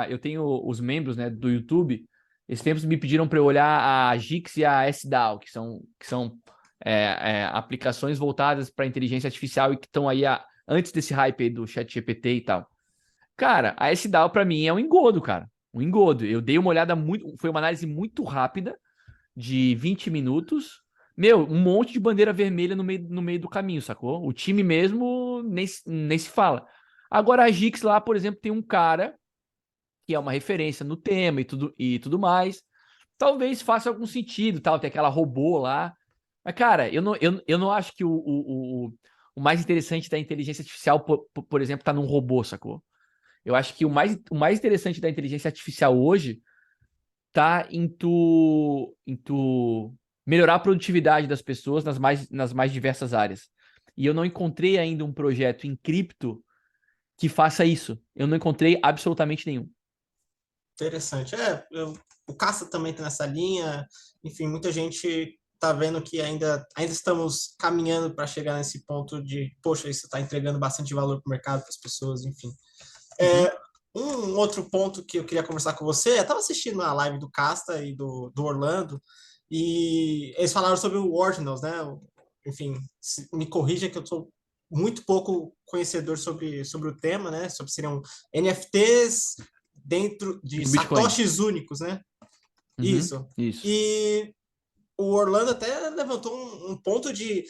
eu tenho os membros, né, do YouTube. Esses tempos me pediram para eu olhar a Gix e a SDAO, que são aplicações voltadas para inteligência artificial e que estão aí antes desse hype aí do ChatGPT e tal. Cara, a SDAO para mim é um engodo, cara. Um engodo. Eu dei uma olhada foi uma análise muito rápida de 20 minutos. Meu, um monte de bandeira vermelha no meio do caminho, sacou? O time mesmo nem se fala. Agora, a Gix lá, por exemplo, tem um cara que é uma referência no tema e tudo mais. Talvez faça algum sentido, tal, tem aquela robô lá. Mas, cara, eu não acho que o mais interessante da inteligência artificial, por exemplo, tá num robô, sacou? Eu acho que o mais interessante da inteligência artificial hoje tá em tu melhorar a produtividade das pessoas nas mais diversas áreas. E eu não encontrei ainda um projeto em cripto que faça isso. Eu não encontrei absolutamente nenhum. Interessante. O Caça também está nessa linha. Enfim, muita gente está vendo que ainda estamos caminhando para chegar nesse ponto de, poxa, isso está entregando bastante valor para o mercado, para as pessoas, enfim. Uhum. Um outro ponto que eu queria conversar com você, eu estava assistindo a live do Casta e do Orlando, e eles falaram sobre o Ordinals, né? Enfim, me corrija que eu sou muito pouco conhecedor sobre o tema, né? Sobre seriam NFTs dentro de No Bitcoin. satoshis únicos, né? Uhum. Isso. Isso. E o Orlando até levantou um ponto de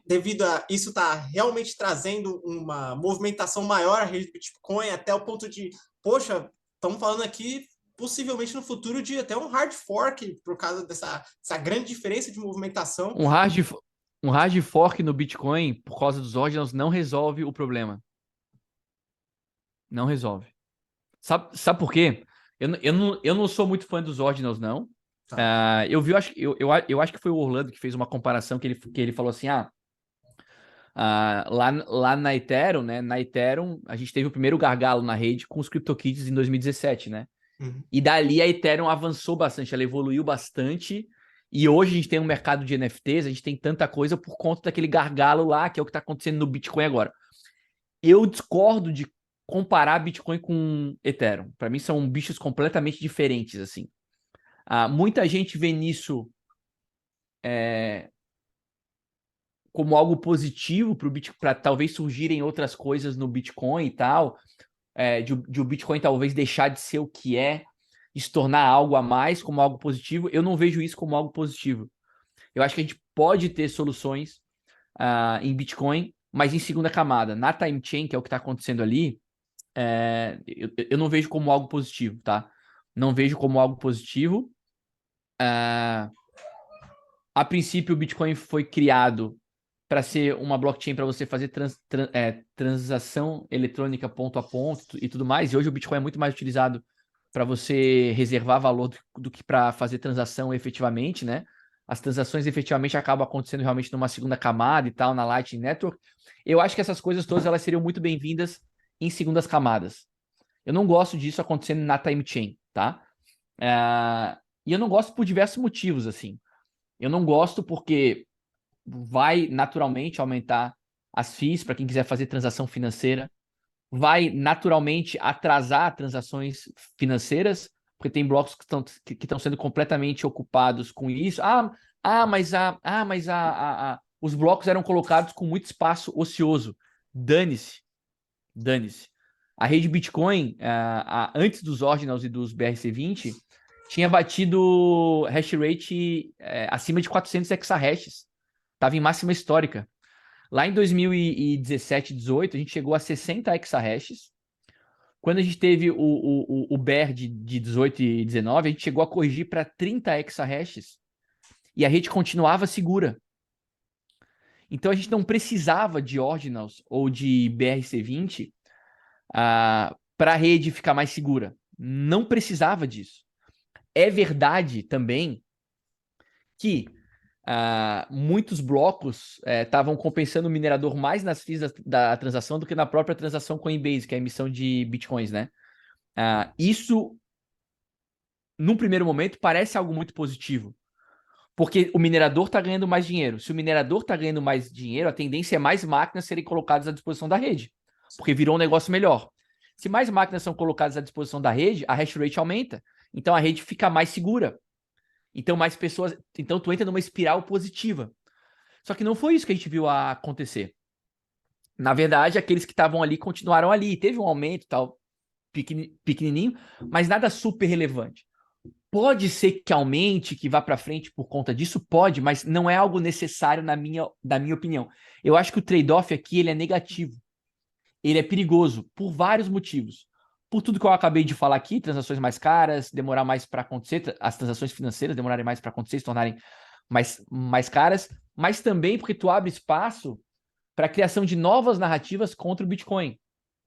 devido a isso estar realmente trazendo uma movimentação maior à rede do Bitcoin, até o ponto de, poxa, estamos falando aqui possivelmente no futuro de até um hard fork por causa dessa grande diferença de movimentação. Um hard, um hard fork no Bitcoin, por causa dos ordinals, não resolve o problema. Não resolve. Sabe por quê? Eu não sou muito fã dos ordinals, não. Tá. Eu acho que foi o Orlando que fez uma comparação que ele falou assim: lá na Ethereum, né? Na Ethereum, a gente teve o primeiro gargalo na rede com os CryptoKitties em 2017, né? Uhum. E dali a Ethereum avançou bastante, ela evoluiu bastante. E hoje a gente tem um mercado de NFTs, a gente tem tanta coisa por conta daquele gargalo lá, que é o que está acontecendo no Bitcoin agora. Eu discordo de comparar Bitcoin com Ethereum. Para mim são bichos completamente diferentes, assim. Muita gente vê nisso como algo positivo para talvez surgirem outras coisas no Bitcoin e tal, de o Bitcoin talvez deixar de ser o que é, e se tornar algo a mais como algo positivo. Eu não vejo isso como algo positivo. Eu acho que a gente pode ter soluções em Bitcoin, mas em segunda camada. Na time chain, que é o que está acontecendo ali, eu não vejo como algo positivo, tá? Não vejo como algo positivo. A princípio, o Bitcoin foi criado para ser uma blockchain para você fazer transação eletrônica ponto a ponto e tudo mais. E hoje o Bitcoin é muito mais utilizado para você reservar valor do que para fazer transação efetivamente, né? As transações efetivamente acabam acontecendo realmente numa segunda camada e tal, na Lightning Network. Eu acho que essas coisas todas elas seriam muito bem-vindas em segundas camadas. Eu não gosto disso acontecendo na time chain, tá? E eu não gosto por diversos motivos, assim. Eu não gosto porque vai naturalmente aumentar as fees para quem quiser fazer transação financeira, vai naturalmente atrasar transações financeiras, porque tem blocos que estão sendo completamente ocupados com isso. Os blocos eram colocados com muito espaço ocioso. Dane-se, dane-se. A rede Bitcoin, antes dos Ordinals e dos BRC20, tinha batido hash rate acima de 400 exahashes. Estava em máxima histórica. Lá em 2017, 18, a gente chegou a 60 exahashes. Quando a gente teve o bear de 18 e 19, a gente chegou a corrigir para 30 exahashes. E a rede continuava segura. Então a gente não precisava de Ordinals ou de BRC20 para a rede ficar mais segura. Não precisava disso. É verdade também que muitos blocos estavam compensando o minerador mais nas fees da transação do que na própria transação Coinbase, que é a emissão de bitcoins, né? Isso, num primeiro momento, parece algo muito positivo, porque o minerador está ganhando mais dinheiro. Se o minerador está ganhando mais dinheiro, a tendência é mais máquinas serem colocadas à disposição da rede, porque virou um negócio melhor. Se mais máquinas são colocadas à disposição da rede, a hash rate aumenta. Então a rede fica mais segura. Então mais pessoas... Então tu entra numa espiral positiva. Só que não foi isso que a gente viu acontecer. Na verdade, aqueles que estavam ali continuaram ali. Teve um aumento tal, pequenininho, mas nada super relevante. Pode ser que aumente, que vá para frente por conta disso? Pode, mas não é algo necessário na minha opinião. Eu acho que o trade-off aqui ele é negativo. Ele é perigoso por vários motivos. Por tudo que eu acabei de falar aqui, transações mais caras, demorar mais para acontecer, as transações financeiras demorarem mais para acontecer, se tornarem mais caras, mas também porque tu abre espaço para a criação de novas narrativas contra o Bitcoin.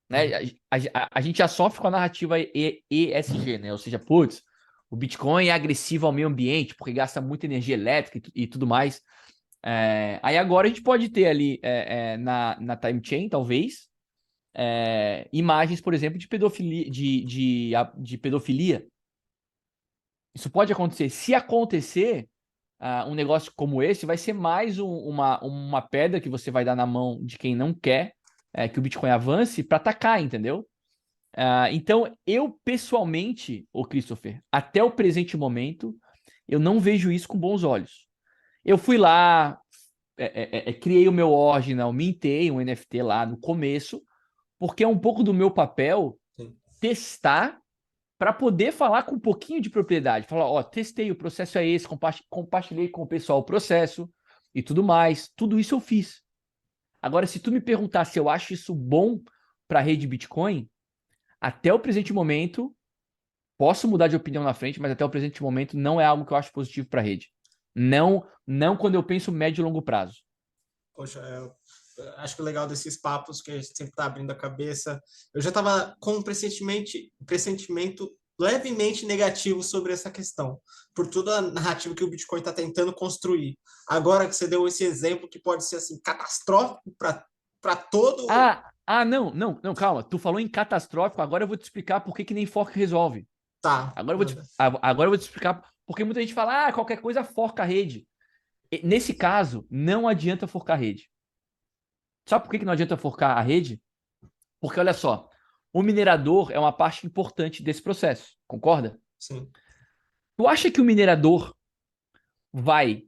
Né? A gente já sofre com a narrativa ESG, né? Ou seja, putz, o Bitcoin é agressivo ao meio ambiente porque gasta muita energia elétrica e tudo mais. Aí agora a gente pode ter ali na time chain, talvez, imagens, por exemplo, de pedofilia, de pedofilia. Isso pode acontecer. Se acontecer, um negócio como esse vai ser mais uma pedra que você vai dar na mão de quem não quer que o Bitcoin avance para atacar, entendeu? Então, eu pessoalmente, Christopher, até o presente momento, eu não vejo isso com bons olhos. Eu fui lá, criei o meu Ordinal, mintei um NFT lá no começo, porque é um pouco do meu papel testar para poder falar com um pouquinho de propriedade. Falar, ó, testei, o processo é esse, compartilhei com o pessoal o processo e tudo mais. Tudo isso eu fiz. Agora, se tu me perguntar se eu acho isso bom para a rede Bitcoin, até o presente momento, posso mudar de opinião na frente, mas até o presente momento não é algo que eu acho positivo para a rede. Não quando eu penso médio e longo prazo. Poxa, acho que o legal desses papos que a gente sempre está abrindo a cabeça. Eu já estava com um pressentimento levemente negativo sobre essa questão, por toda a narrativa que o Bitcoin está tentando construir. Agora que você deu esse exemplo que pode ser assim catastrófico para todo. Não, calma. Tu falou em catastrófico, agora eu vou te explicar por que nem fork resolve. Tá. Agora eu vou te explicar, porque muita gente fala, qualquer coisa forca a rede. Nesse caso, não adianta forcar a rede. Sabe por que não adianta forcar a rede? Porque, olha só, o minerador é uma parte importante desse processo, concorda? Sim. Tu acha que o minerador vai...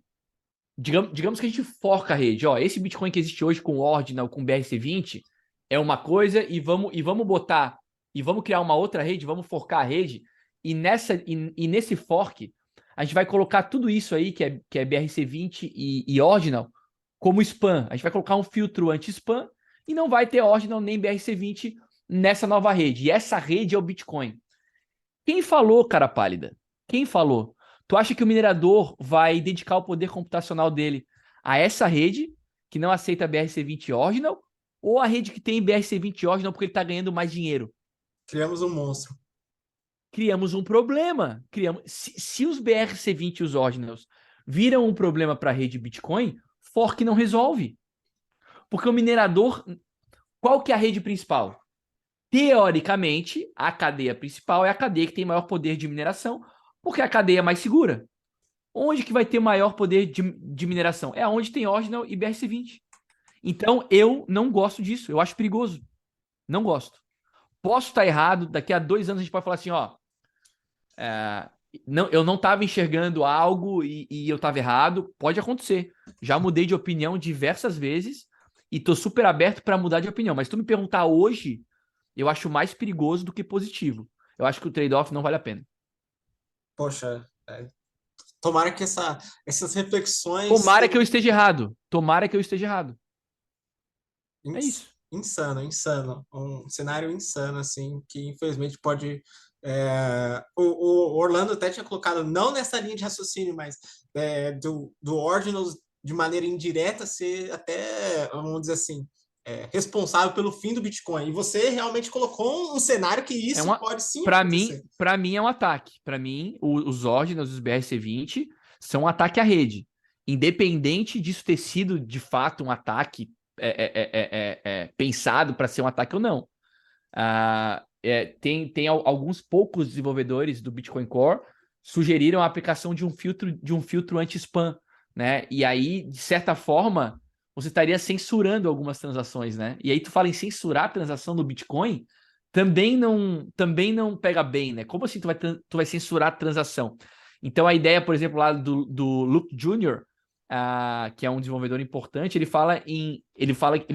Digamos que a gente forca a rede. Ó, esse Bitcoin que existe hoje com o Ordinal, com o BRC20, é uma coisa e vamos botar... E vamos criar uma outra rede, vamos forcar a rede. E nesse fork, a gente vai colocar tudo isso aí, que é BRC20 e Ordinal, como spam. A gente vai colocar um filtro anti-spam e não vai ter Ordinal nem BRC20 nessa nova rede. E essa rede é o Bitcoin. Quem falou, cara pálida? Quem falou? Tu acha que o minerador vai dedicar o poder computacional dele a essa rede que não aceita BRC20 Ordinal ou a rede que tem BRC20 Ordinal porque ele está ganhando mais dinheiro? Criamos um monstro. Criamos um problema. Se os BRC20 e os Ordinals viram um problema para a rede Bitcoin, fork não resolve. Porque o minerador, qual que é a rede principal? Teoricamente, a cadeia principal é a cadeia que tem maior poder de mineração, porque é a cadeia mais segura. Onde que vai ter maior poder de mineração? É onde tem Ordinal e BRC20. Então, eu não gosto disso. Eu acho perigoso. Não gosto. Posso estar errado. Daqui a 2 anos a gente pode falar assim, ó. Não, eu não estava enxergando algo e eu estava errado. Pode acontecer. Já mudei de opinião diversas vezes e estou super aberto para mudar de opinião. Mas se tu me perguntar hoje, eu acho mais perigoso do que positivo. Eu acho que o trade-off não vale a pena. Poxa, tomara que essas reflexões Tomara que eu esteja errado. Tomara que eu esteja errado. É isso. insano, insano. Um cenário insano, assim, que infelizmente pode. O Orlando até tinha colocado, não nessa linha de raciocínio, mas do Ordinals de maneira indireta ser até, vamos dizer assim, responsável pelo fim do Bitcoin. E você realmente colocou um cenário que isso pode sim acontecer. Para mim é um ataque. Para mim, os Ordinals, os BRC20 são um ataque à rede. Independente disso ter sido de fato um ataque pensado para ser um ataque ou não. Tem alguns poucos desenvolvedores do Bitcoin Core sugeriram a aplicação de um filtro anti-spam, né? E aí, de certa forma, você estaria censurando algumas transações, né? E aí tu fala em censurar a transação do Bitcoin, também não pega bem, né? Como assim tu vai censurar a transação? Então a ideia, por exemplo, lá do Luke Jr., que é um desenvolvedor importante, ele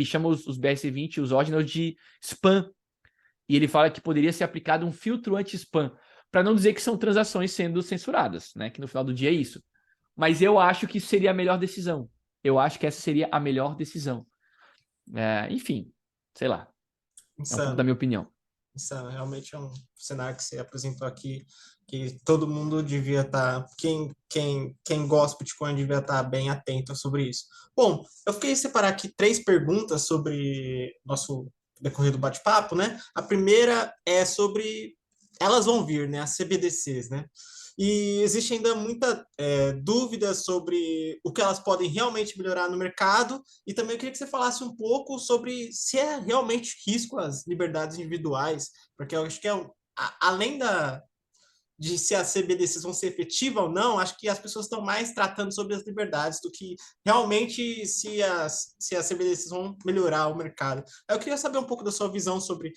chama os BRC20 e os ordinals de spam. E ele fala que poderia ser aplicado um filtro anti-spam, para não dizer que são transações sendo censuradas, né? Que no final do dia é isso. Mas eu acho que isso seria a melhor decisão. Eu acho que essa seria a melhor decisão. Enfim, sei lá. É um pouco da Insano. minha opinião. Insano. Realmente é um cenário que você apresentou aqui que todo mundo devia estar, quem gosta de Bitcoin devia estar bem atento sobre isso. Bom, eu fiquei separar aqui 3 perguntas sobre nosso decorrer do bate-papo, né? A primeira é sobre elas vão vir, né? As CBDCs, né? E existe ainda muita dúvida sobre o que elas podem realmente melhorar no mercado. E também eu queria que você falasse um pouco sobre se é realmente risco às liberdades individuais, porque eu acho que além de se as CBDCs vão ser efetivas ou não, acho que as pessoas estão mais tratando sobre as liberdades do que realmente se as CBDCs vão melhorar o mercado. Eu queria saber um pouco da sua visão sobre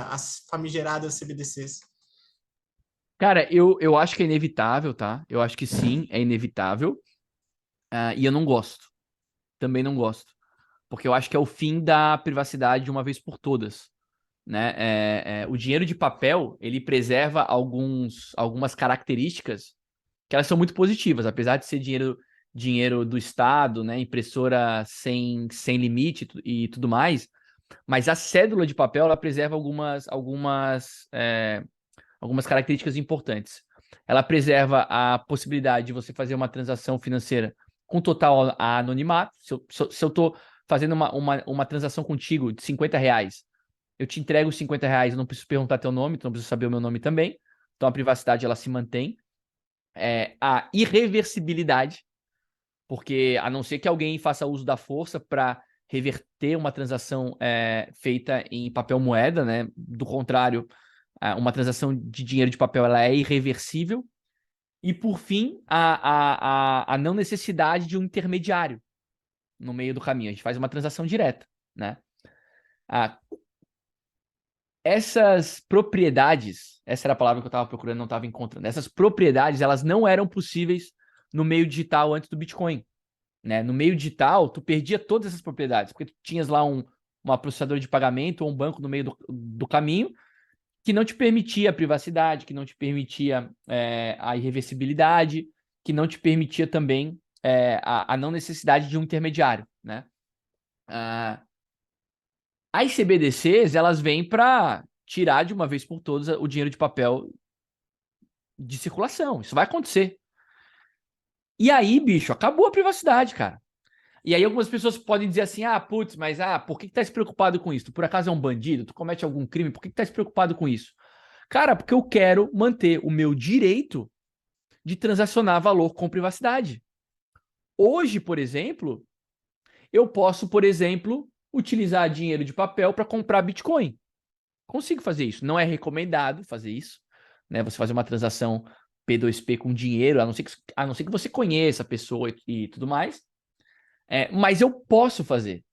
as famigeradas CBDCs. Cara, eu acho que é inevitável, tá? Eu acho que sim, é inevitável. E eu não gosto. Também não gosto. Porque eu acho que é o fim da privacidade de uma vez por todas. Né? O dinheiro de papel, ele preserva algumas características que elas são muito positivas, apesar de ser dinheiro do Estado, né? Impressora sem limite e tudo mais, mas a cédula de papel, ela preserva algumas características importantes. Ela preserva a possibilidade de você fazer uma transação financeira com total anonimato. Se eu estou fazendo uma transação contigo de R$ 50, eu te entrego os R$ 50, eu não preciso perguntar teu nome, tu não precisa saber o meu nome também. Então a privacidade ela se mantém. A irreversibilidade, porque a não ser que alguém faça uso da força para reverter uma transação feita em papel moeda, né? Do contrário, uma transação de dinheiro de papel ela é irreversível. E por fim, a não necessidade de um intermediário no meio do caminho. A gente faz uma transação direta, né? Ah, essas propriedades, essa era a palavra que eu estava procurando, não estava encontrando. Essas propriedades, elas não eram possíveis no meio digital antes do Bitcoin, né? No meio digital, tu perdia todas essas propriedades, porque tu tinhas lá uma processadora de pagamento ou um banco no meio do caminho que não te permitia a privacidade, que não te permitia a irreversibilidade, que não te permitia também a não necessidade de um intermediário, né? As CBDCs, elas vêm para tirar de uma vez por todas o dinheiro de papel de circulação. Isso vai acontecer. E aí, bicho, acabou a privacidade, cara. E aí algumas pessoas podem dizer assim, putz, mas por que tá se preocupado com isso? Tu por acaso é um bandido? Tu comete algum crime? Por que tá se preocupado com isso? Cara, porque eu quero manter o meu direito de transacionar valor com privacidade. Hoje, por exemplo, eu posso, por exemplo, utilizar dinheiro de papel para comprar Bitcoin. Consigo fazer isso. Não é recomendado fazer isso, né? Você fazer uma transação P2P com dinheiro, a não ser que você conheça a pessoa e tudo mais. Mas eu posso fazer.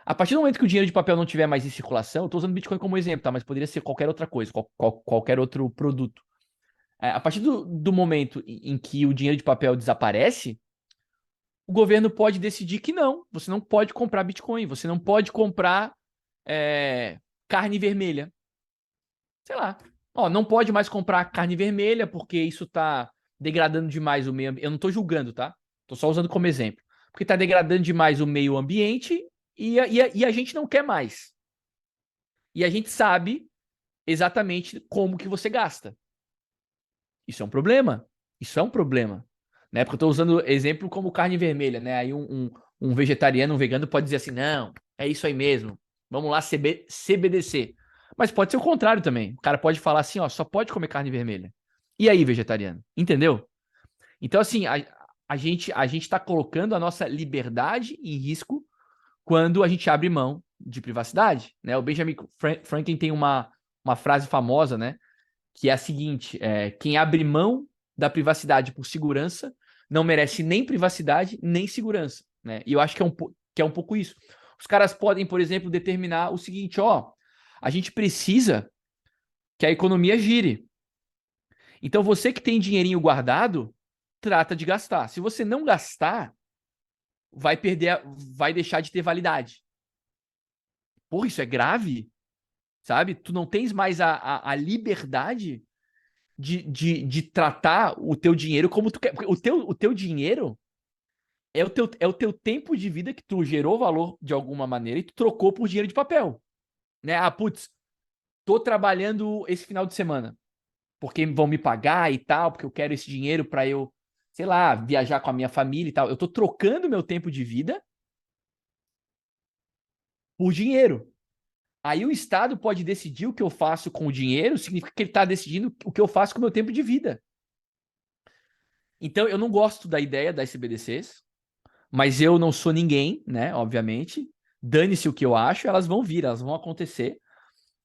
A partir do momento que o dinheiro de papel não tiver mais em circulação, eu estou usando Bitcoin como exemplo, tá? Mas poderia ser qualquer outra coisa, qualquer outro produto. A partir do momento em que o dinheiro de papel desaparece, o governo pode decidir que não, você não pode comprar Bitcoin, você não pode comprar carne vermelha. Sei lá. Não pode mais comprar carne vermelha porque isso está degradando demais o meio ambiente. Eu não estou julgando, tá? Estou só usando como exemplo. Porque está degradando demais o meio ambiente e a gente não quer mais. E a gente sabe exatamente como que você gasta. Isso é um problema. Isso é um problema. Né? Porque eu estou usando exemplo como carne vermelha, né? Aí um vegetariano, um vegano pode dizer assim, não, é isso aí mesmo. Vamos lá, CBDC. Mas pode ser o contrário também. O cara pode falar assim, só pode comer carne vermelha. E aí, vegetariano? Entendeu? Então, assim, a gente está colocando a nossa liberdade em risco quando a gente abre mão de privacidade, né? O Benjamin Franklin tem uma frase famosa, né? Que é a seguinte, quem abre mão da privacidade por segurança não merece nem privacidade, nem segurança, né? E eu acho que é um pouco isso. Os caras podem, por exemplo, determinar o seguinte, a gente precisa que a economia gire. Então, você que tem dinheirinho guardado, trata de gastar. Se você não gastar, vai deixar de ter validade. Porra, isso é grave, sabe? Tu não tens mais a liberdade de tratar o teu dinheiro como tu quer. Porque o teu dinheiro é o teu tempo de vida que tu gerou valor de alguma maneira e tu trocou por dinheiro de papel. Né? Putz, tô trabalhando esse final de semana porque vão me pagar e tal, porque eu quero esse dinheiro para eu, sei lá, viajar com a minha família e tal. Eu tô trocando meu tempo de vida por dinheiro. Aí o Estado pode decidir o que eu faço com o dinheiro, significa que ele está decidindo o que eu faço com o meu tempo de vida. Então, eu não gosto da ideia das CBDCs, mas eu não sou ninguém, né? Obviamente. Dane-se o que eu acho, elas vão vir, elas vão acontecer.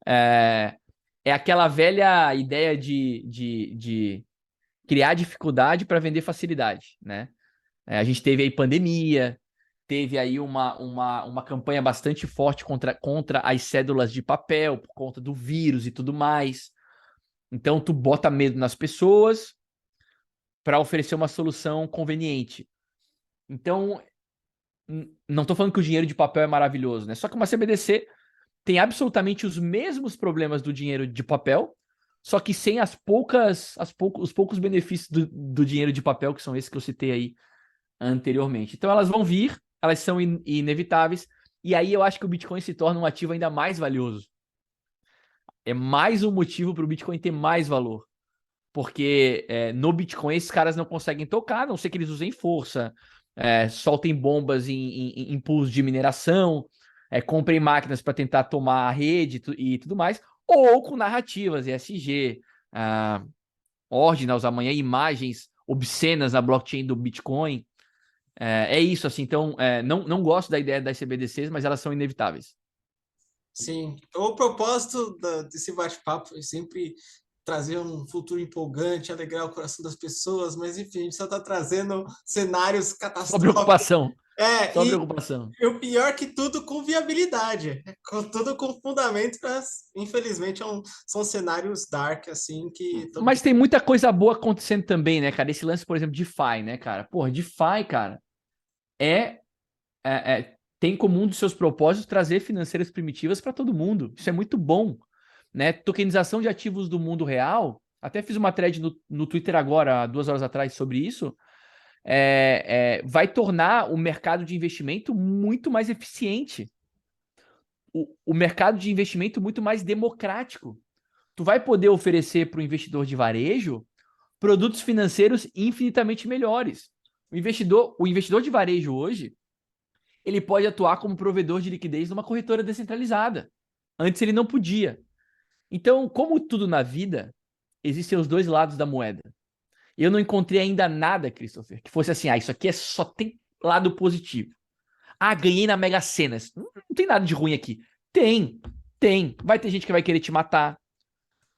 É aquela velha ideia de criar dificuldade para vender facilidade, né? A gente teve aí pandemia, teve aí uma campanha bastante forte contra as cédulas de papel, por conta do vírus e tudo mais. Então, tu bota medo nas pessoas para oferecer uma solução conveniente. Então, não estou falando que o dinheiro de papel é maravilhoso, né? Só que uma CBDC tem absolutamente os mesmos problemas do dinheiro de papel, só que sem os poucos benefícios do dinheiro de papel, que são esses que eu citei aí anteriormente. Então elas vão vir, elas são inevitáveis, e aí eu acho que o Bitcoin se torna um ativo ainda mais valioso. É mais um motivo para o Bitcoin ter mais valor. Porque no Bitcoin esses caras não conseguem tocar, a não ser que eles usem força, soltem bombas em pools de mineração, comprem máquinas para tentar tomar a rede e tudo mais, ou com narrativas, ESG, ordinals, amanhã imagens obscenas na blockchain do Bitcoin. É isso, assim. Então, não gosto da ideia das CBDCs, mas elas são inevitáveis. Sim. O propósito desse bate-papo é sempre trazer um futuro empolgante, alegrar o coração das pessoas, mas enfim, a gente só está trazendo cenários Só catastróficos. preocupação. Só preocupação. E o pior que tudo com viabilidade, tudo com fundamento, infelizmente são cenários dark, assim, que... Mas tem muita coisa boa acontecendo também, né, cara? Esse lance, por exemplo, DeFi, né, cara? Porra, DeFi, cara, tem como um dos seus propósitos trazer financeiras primitivas para todo mundo. Isso é muito bom, né? Tokenização de ativos do mundo real. Até fiz uma thread no Twitter agora, 2 horas atrás, sobre isso. Vai tornar o mercado de investimento muito mais eficiente. o mercado de investimento muito mais democrático. Tu vai poder oferecer para o investidor de varejo produtos financeiros infinitamente melhores. O investidor de varejo hoje, ele pode atuar como provedor de liquidez numa corretora descentralizada. Antes ele não podia. Então, como tudo na vida, existem os dois lados da moeda. Eu não encontrei ainda nada, Christopher, que fosse assim, isso aqui só tem lado positivo. Ganhei na Mega Sena. Não tem nada de ruim aqui. Tem. Vai ter gente que vai querer te matar.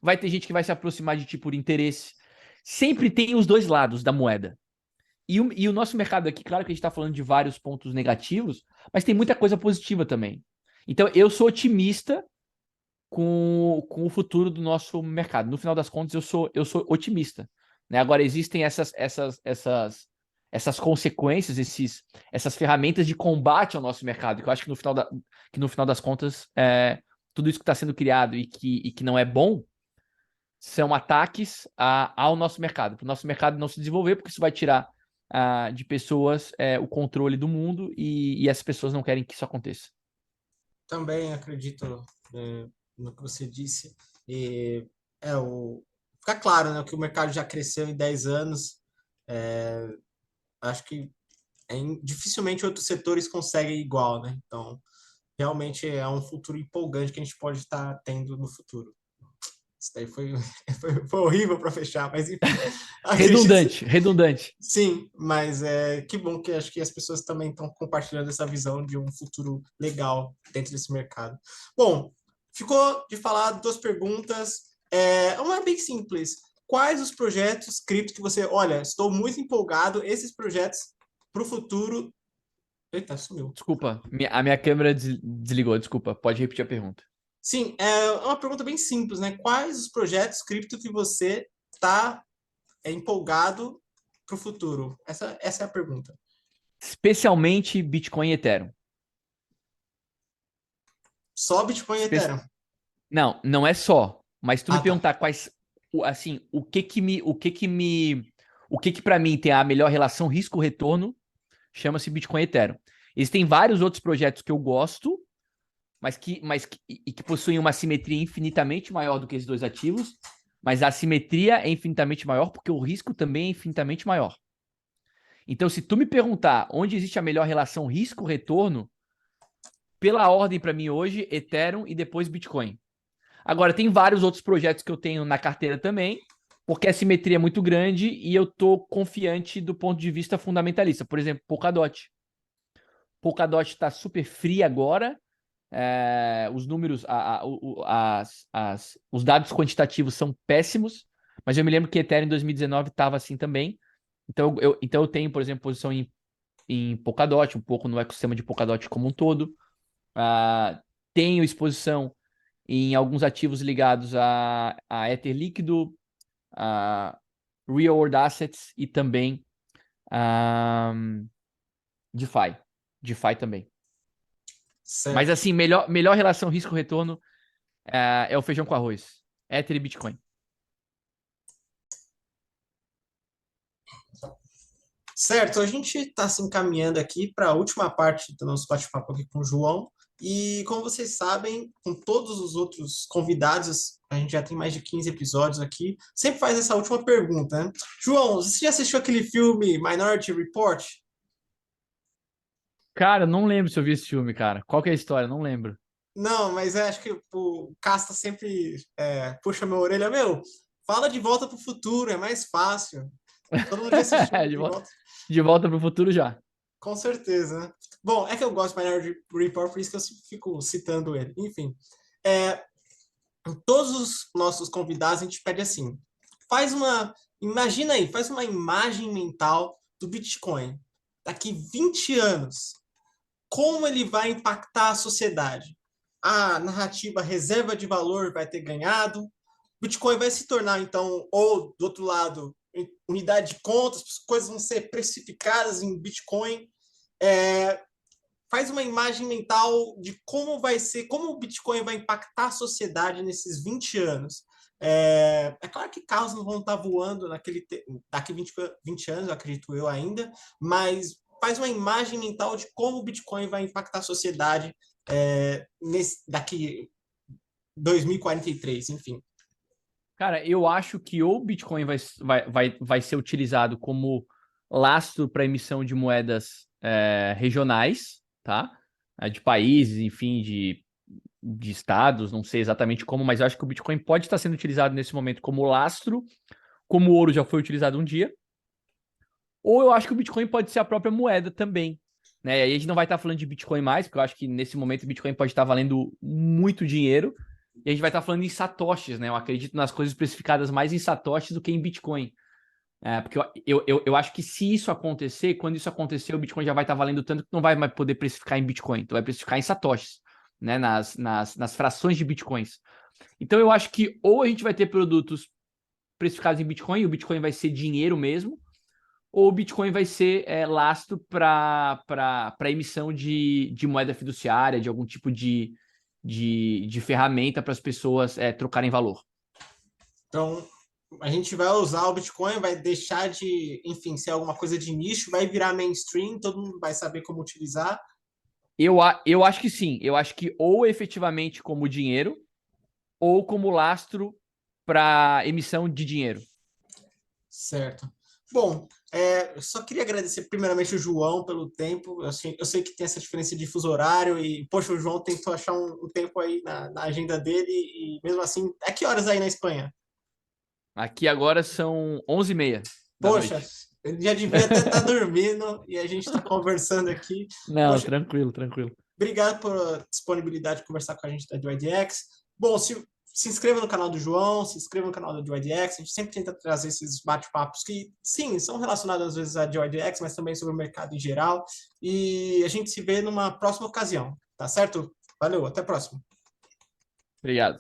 Vai ter gente que vai se aproximar de ti por interesse. Sempre tem os dois lados da moeda. E o nosso mercado aqui, claro que a gente está falando de vários pontos negativos, mas tem muita coisa positiva também. Então, eu sou otimista com o futuro do nosso mercado. No final das contas, eu sou otimista. Né? Agora, existem essas consequências, essas ferramentas de combate ao nosso mercado, que eu acho que no final das contas, tudo isso que está sendo criado e que não é bom, são ataques ao nosso mercado, para o nosso mercado não se desenvolver, porque isso vai tirar de pessoas o controle do mundo e essas pessoas não querem que isso aconteça. Também acredito no que você disse. E fica claro, né, que o mercado já cresceu em 10 anos. Acho que dificilmente outros setores conseguem igual, né? Então, realmente é um futuro empolgante que a gente pode estar tendo no futuro. Isso daí foi horrível para fechar, mas enfim. Redundante. Sim, mas que bom que acho que as pessoas também estão compartilhando essa visão de um futuro legal dentro desse mercado. Bom, ficou de falar duas perguntas. Uma é bem simples. Quais os projetos cripto que você, olha, estou muito empolgado, esses projetos para o futuro. Eita, sumiu. Desculpa, a minha câmera desligou, desculpa. Pode repetir a pergunta. Sim, é uma pergunta bem simples, né? Quais os projetos cripto que você está empolgado para o futuro? Essa é a pergunta. Especialmente Bitcoin e Ethereum. Só Bitcoin e Ethereum? Não é só. Mas se tu me Tá. perguntar quais, assim, o que para mim tem a melhor relação risco-retorno, chama-se Bitcoin e Ethereum. Existem vários outros projetos que eu gosto, mas que possuem uma simetria infinitamente maior do que esses dois ativos, mas a simetria é infinitamente maior porque o risco também é infinitamente maior. Então, se tu me perguntar onde existe a melhor relação risco-retorno, pela ordem para mim hoje, Ethereum e depois Bitcoin. Agora, tem vários outros projetos que eu tenho na carteira também, porque a simetria é muito grande e eu tô confiante do ponto de vista fundamentalista. Por exemplo, Polkadot. Polkadot está super free agora. Os números, os dados quantitativos são péssimos, mas eu me lembro que Ethereum em 2019 estava assim também. Então eu tenho, por exemplo, posição em Polkadot, um pouco no ecossistema de Polkadot como um todo. Tenho exposição em alguns ativos ligados a Ether líquido, a Real World Assets e também a DeFi. DeFi também. Certo. Mas assim, melhor relação risco-retorno é o feijão com arroz. Ether e Bitcoin. Certo, a gente está se encaminhando aqui para a última parte do nosso bate-papo aqui com o João. E como vocês sabem, com todos os outros convidados, a gente já tem mais de 15 episódios aqui, sempre faz essa última pergunta, né? João, você já assistiu aquele filme Minority Report? Cara, não lembro se eu vi esse filme, cara. Qual que é a história? Não lembro. Não, mas acho que o Casta sempre puxa minha orelha. Meu, fala De Volta para o Futuro, é mais fácil. Todo mundo já assistiu De Volta. De volta pro futuro já. Com certeza, né? Bom, é que eu gosto de Minority Report, por isso que eu fico citando ele. Enfim, todos os nossos convidados a gente pede assim, imagina aí, faz uma imagem mental do Bitcoin. Daqui 20 anos, como ele vai impactar a sociedade? A narrativa reserva de valor vai ter ganhado, Bitcoin vai se tornar, então, ou do outro lado, unidade de contas, as coisas vão ser precificadas em Bitcoin. Faz uma imagem mental de como vai ser, como o Bitcoin vai impactar a sociedade nesses 20 anos. Claro que carros não vão estar voando daqui 20 anos, acredito eu ainda, mas faz uma imagem mental de como o Bitcoin vai impactar a sociedade daqui 2043, enfim. Cara, eu acho que ou o Bitcoin vai ser utilizado como lastro para emissão de moedas regionais, tá? De países, enfim, de estados, não sei exatamente como, mas eu acho que o Bitcoin pode estar sendo utilizado nesse momento como lastro, como o ouro já foi utilizado um dia. Ou eu acho que o Bitcoin pode ser a própria moeda também, né? E aí a gente não vai estar falando de Bitcoin mais, porque eu acho que nesse momento o Bitcoin pode estar valendo muito dinheiro. E a gente vai estar falando em satoshis, né? Eu acredito nas coisas precificadas mais em satoshis do que em Bitcoin. Porque eu acho que se isso acontecer, quando isso acontecer, o Bitcoin já vai estar valendo tanto que não vai mais poder precificar em Bitcoin. Então vai precificar em satoshis, né? Nas frações de Bitcoins. Então eu acho que ou a gente vai ter produtos precificados em Bitcoin, e o Bitcoin vai ser dinheiro mesmo, ou o Bitcoin vai ser lastro para emissão de moeda fiduciária, de algum tipo de ferramenta para as pessoas trocarem valor. Então, a gente vai usar o Bitcoin, vai deixar de, enfim, ser alguma coisa de nicho, vai virar mainstream, todo mundo vai saber como utilizar. Eu acho que sim. Eu acho que ou efetivamente como dinheiro, ou como lastro para emissão de dinheiro. Certo. Bom, eu só queria agradecer primeiramente o João pelo tempo. Eu sei que tem essa diferença de fuso horário e, poxa, o João tentou achar um tempo aí na agenda dele e mesmo assim, a que horas aí na Espanha? Aqui agora são 11h30 da Poxa, noite. ele já devia até estar dormindo e a gente está conversando aqui. Não, Poxa, tranquilo, tranquilo. obrigado por disponibilidade de conversar com a gente da DYDX. Bom, se inscreva no canal do João, se inscreva no canal da DYDX. A gente sempre tenta trazer esses bate-papos que, sim, são relacionados às vezes à DYDX, mas também sobre o mercado em geral. E a gente se vê numa próxima ocasião, tá certo? Valeu, até a próxima. Obrigado.